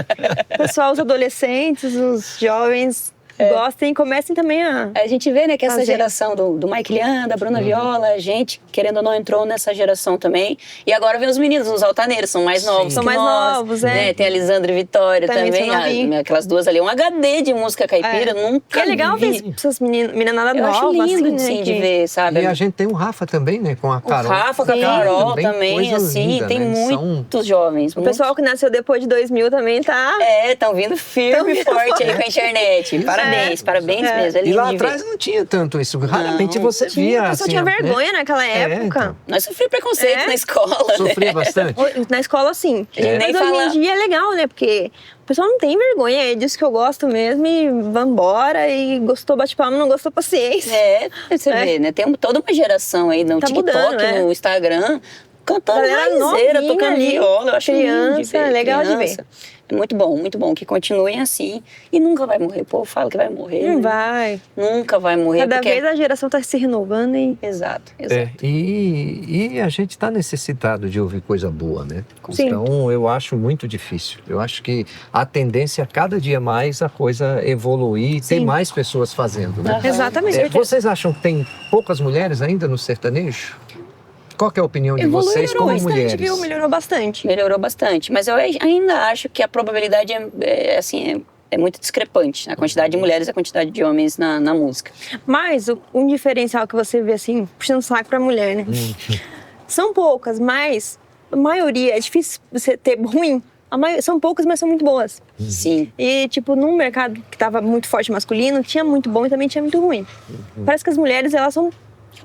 o pessoal, os adolescentes, os jovens gostem e comecem também a gente vê, né, que essa fazer. geração do Mike Lian, da Bruna Viola, a gente, querendo ou não, entrou nessa geração também. E agora vem os meninos, os altaneiros, são mais novos São que mais nós, novos, né? Tem a Lisandra e Vitória Também são também, novinhos. aquelas duas ali, um HD de música caipira, nunca E é legal ver essas meninadas Eu novas, acho lindo, assim, né, de ver, sabe? E a gente tem o Rafa também, né? Com a Carol. O Rafa, com a Carol também, coisa assim, linda, tem né? muitos jovens. O pessoal que nasceu depois de 2000 também tá... estão vindo firme e forte aí com a internet. Parabéns, parabéns mesmo. É E lindo lá de ver. atrás não tinha tanto isso. Raramente você via. A pessoa tinha vergonha naquela época. então. Nós sofríamos preconceito na escola. Sofria bastante. Na escola, sim. Nem Mas hoje fala- em dia é legal, né? Porque o pessoal não tem vergonha. É disso que eu gosto mesmo e vambora. E gostou, bate palma, não gostou, paciência. Você vê, né? Tem toda uma geração aí no Tá TikTok, mudando, no Instagram, cantando Galera raizeira, novinha tocando ali, viola. Eu acho lindo de criança, ver, legal de ver. criança. É muito bom que continuem assim. E nunca vai morrer. O povo fala que vai morrer. Não né? vai. Nunca vai morrer. Cada porque... vez a geração tá se renovando e... Exato. E a gente está necessitado de ouvir coisa boa, né? Sim. Então eu acho muito difícil. Eu acho que a tendência é cada dia mais a coisa evoluir e ter mais pessoas fazendo, né? Exatamente. Vocês acham que tem poucas mulheres ainda no sertanejo? Qual que é a opinião de vocês como bastante, mulheres? viu? Melhorou bastante. Melhorou bastante. Mas eu ainda acho que a probabilidade é muito discrepante. A quantidade de mulheres e a quantidade de homens na música. Mas um diferencial que você vê, assim, puxando saco pra mulher, né? São poucas, mas a maioria, é difícil você ter ruim. São poucas, mas são muito boas. Sim. E, tipo, num mercado que tava muito forte masculino, tinha muito bom e também tinha muito ruim. Parece que as mulheres, elas são...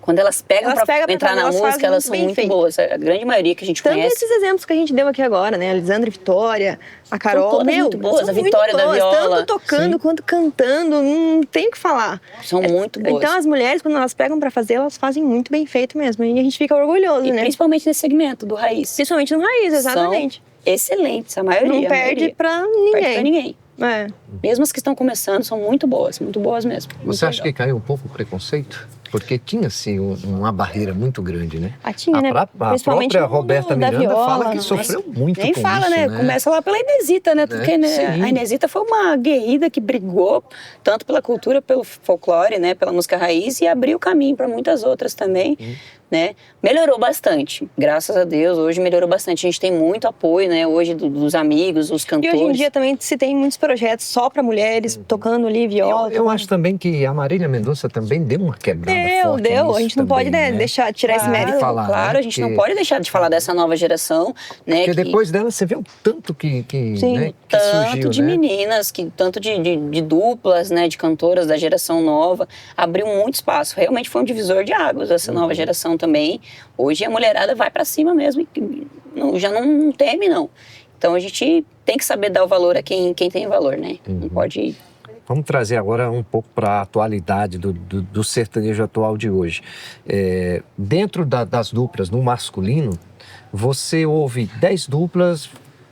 Quando elas pegam Elas pra pegam pra entrar fazer, na elas música, fazem elas são bem muito feito. boas. A grande maioria que a gente Tanto conhece. esses exemplos que a gente deu aqui agora, né? A Lisandra e Vitória, a Carol. todas muito boas. são A Vitória muito da boas, viola. Tanto tocando quanto cantando, não tem o que falar. São muito boas. Então as mulheres, quando elas pegam pra fazer, elas fazem muito bem feito mesmo. E a gente fica orgulhoso, E né? principalmente nesse segmento do raiz. Principalmente no raiz, exatamente. São excelentes, a maioria. Não a perde maioria. pra Não perde pra ninguém. ninguém. É. Mesmo as que estão começando, são muito boas mesmo. Você acha que caiu um pouco o preconceito? Porque tinha, assim, uma barreira muito grande, né? Tinha, né? A Principalmente própria Roberta da Miranda viola, fala que né? sofreu muito Nem com fala, isso, né? Começa lá pela Inesita, né? Porque né, Sim. a Inesita foi uma guerreira que brigou tanto pela cultura, pelo folclore, né? Pela música raiz e abriu caminho para muitas outras também, né? Melhorou bastante, graças a Deus. Hoje melhorou bastante. A gente tem muito apoio, né? Hoje dos amigos, dos E cantores. hoje em dia também se tem muitos projetos só para mulheres, tocando ali viola. Eu acho também que a Marília Mendonça também deu uma quebrada forte Deu. nisso A gente não pode, também, né, tirar esse mérito. falar, Claro, né? a gente não pode deixar de falar dessa nova geração, né? Porque depois dela você vê o tanto que Tanto surgiu, de né? meninas, tanto de duplas, né, de cantoras da geração nova, abriu muito espaço. Realmente foi um divisor de águas essa nova geração também. Hoje a mulherada vai para cima mesmo, já não teme, não. Então a gente tem que saber dar o valor a quem tem valor, né? Não pode... Vamos trazer agora um pouco para a atualidade do sertanejo atual de hoje. Dentro das duplas, no masculino, você ouve 10 duplas,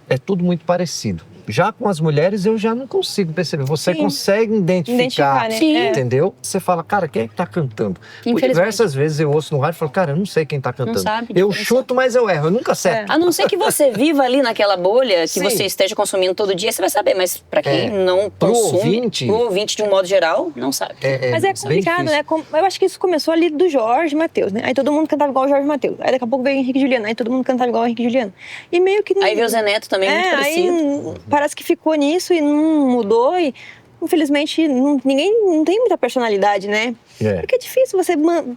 é tudo muito parecido. Já com as mulheres eu já não consigo perceber. Você consegue identificar, né? entendeu? Você fala, cara, quem é que tá cantando? Por diversas vezes eu ouço no rádio e falo, cara, eu não sei quem tá cantando. Não sabe eu chuto, mas eu erro, eu nunca acerto. A não ser que você viva ali naquela bolha, que você esteja consumindo todo dia, você vai saber. Mas para quem não consome, pro ouvinte de um modo geral, não sabe. Mas é complicado, né? Eu acho que isso começou ali do Jorge Mateus, né? Aí todo mundo cantava igual o Jorge Mateus. Aí daqui a pouco veio o Henrique e Juliano, aí todo mundo cantava igual o Henrique e Juliano. E meio que... Aí veio o Zé Neto também, muito parecido. Aí parece que ficou nisso e não mudou e infelizmente ninguém não tem muita personalidade, né? Porque é difícil você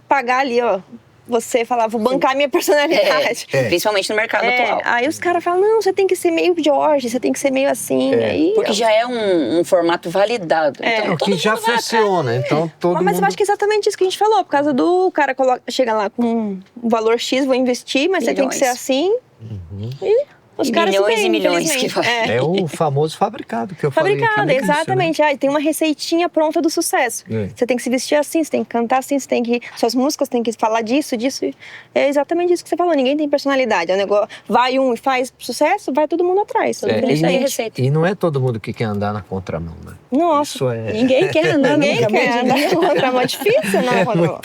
pagar ali, ó, você falar, vou bancar minha personalidade. Principalmente no mercado atual. Aí os caras falam, não, você tem que ser meio Jorge, você tem que ser meio assim. Aí, porque já é um formato validado. Então, que já funciona, então todo mas mundo... eu acho que é exatamente isso que a gente falou, por causa do cara chega lá com um valor X, vou investir, mas você tem que ser assim. E os caras milhões e milhões que fazem. É o famoso fabricado que eu falei aqui. Fabricado, exatamente. Tem uma receitinha pronta do sucesso. Você tem que se vestir assim, você tem que cantar assim, você tem que... Suas músicas tem que falar disso. É exatamente isso que você falou. Ninguém tem personalidade. É um negócio, vai um e faz sucesso, vai todo mundo atrás. E não é todo mundo que quer andar na contramão, né? Nossa. Isso é... Ninguém quer andar na contramão. É difícil, não?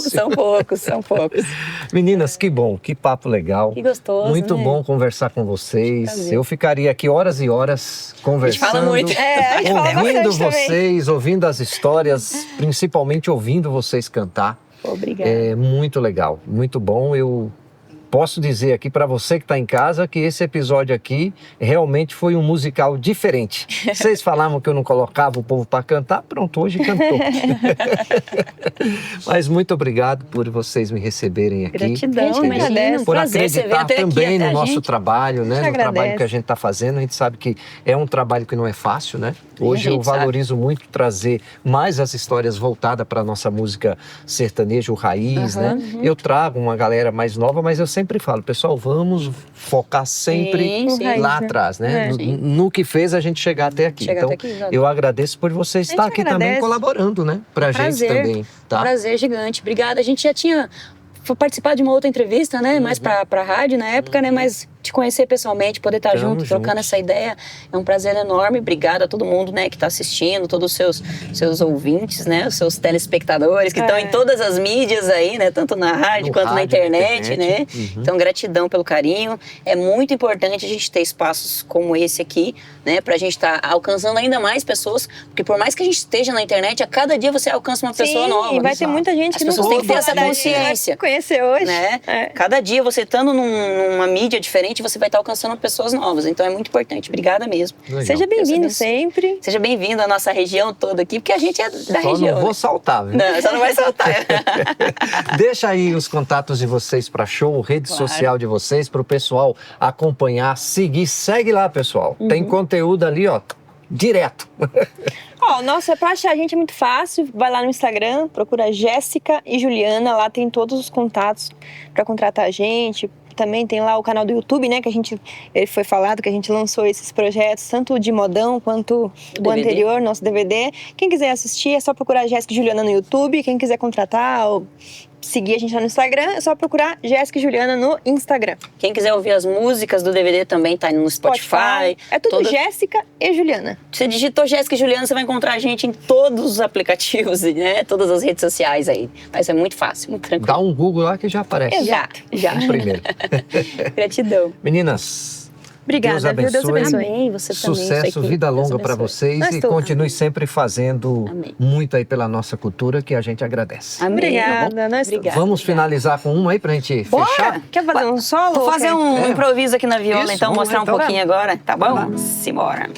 São poucos. Meninas, que bom, que papo legal. Que gostoso, muito bom conversar com vocês. Eu ficaria aqui horas e horas conversando. A gente fala muito. A gente fala ouvindo bastante vocês, também. ouvindo as histórias, principalmente ouvindo vocês cantar. Obrigada. É muito legal, muito bom. Eu posso dizer aqui para você que está em casa que esse episódio aqui realmente foi um musical diferente. Vocês falavam que eu não colocava o povo para cantar, pronto, hoje cantou. Mas muito obrigado por vocês me receberem aqui. Gratidão, imagina, por prazer você acreditar veio até também aqui, no nosso trabalho, né? No trabalho que a gente está fazendo. A gente sabe que é um trabalho que não é fácil, né? Hoje eu valorizo muito trazer mais as histórias voltadas para a nossa música sertanejo raiz, né? Eu trago uma galera mais nova, mas eu sempre falo, pessoal, vamos focar sempre lá atrás, né? No que fez a gente chegar até aqui. Então, eu agradeço por você estar aqui também colaborando, né? Pra gente também, tá? Prazer gigante. Obrigada. A gente já tinha participado de uma outra entrevista, né? Mais pra rádio na época, né? Mas te conhecer pessoalmente, poder estar junto, trocando essa ideia, é um prazer enorme. Obrigada a todo mundo, né, que está assistindo, todos os seus ouvintes, né, os seus telespectadores que estão em todas as mídias aí, né, tanto na rádio quanto na internet, né? Então, gratidão pelo carinho. É muito importante a gente ter espaços como esse aqui, né, pra gente estar alcançando ainda mais pessoas, porque por mais que a gente esteja na internet, a cada dia você alcança uma pessoa nova. E vai ter muita gente que as pessoas têm que ter essa consciência. Conhecer hoje. Né? Cada dia você estando numa mídia diferente, você vai estar alcançando pessoas novas. Então é muito importante. Obrigada mesmo. Legal. Seja bem-vindo sempre. Seja bem-vindo à nossa região toda aqui, porque a gente é da região. Só não vou saltar, viu? Não, só não vai saltar. Deixa aí os contatos de vocês para show, rede social de vocês, para o pessoal acompanhar, seguir. Segue lá, pessoal. Tem conteúdo ali, ó, direto. Nossa, pra achar a gente é muito fácil. Vai lá no Instagram, procura Jéssica e Juliana. Lá tem todos os contatos para contratar a gente. Também tem lá o canal do YouTube, né? Ele foi falado que a gente lançou esses projetos, tanto de modão quanto o anterior, nosso DVD. Quem quiser assistir, é só procurar Jéssica e Juliana no YouTube. Quem quiser contratar ou seguir a gente lá no Instagram, é só procurar Jéssica e Juliana no Instagram. Quem quiser ouvir as músicas do DVD também tá no Spotify. É tudo Jéssica e Juliana. Você digitou Jéssica e Juliana, você vai encontrar a gente em todos os aplicativos, né? Todas as redes sociais aí. Mas é muito fácil, muito tranquilo. Dá um Google lá que já aparece. Exato. Já. Primeiro. Gratidão. Meninas, Obrigada, Deus viu? Deus abençoe. abençoe. Amém, você também. Sucesso, sei que vida Deus longa para abençoe. vocês Nós e todos. continue sempre fazendo Amém. muito aí pela nossa cultura, que a gente agradece. Amém. Obrigada, nós todos. Obrigada. Vamos finalizar com uma aí pra gente Bora! fechar? Quer fazer um solo? Vou fazer um É. improviso aqui na viola, Isso, então, vamos mostrar lá, um então, pouquinho agora, tá bom? Vamos lá. Simbora.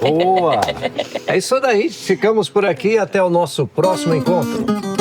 Boa! É isso daí. Ficamos por aqui. Até o nosso próximo encontro.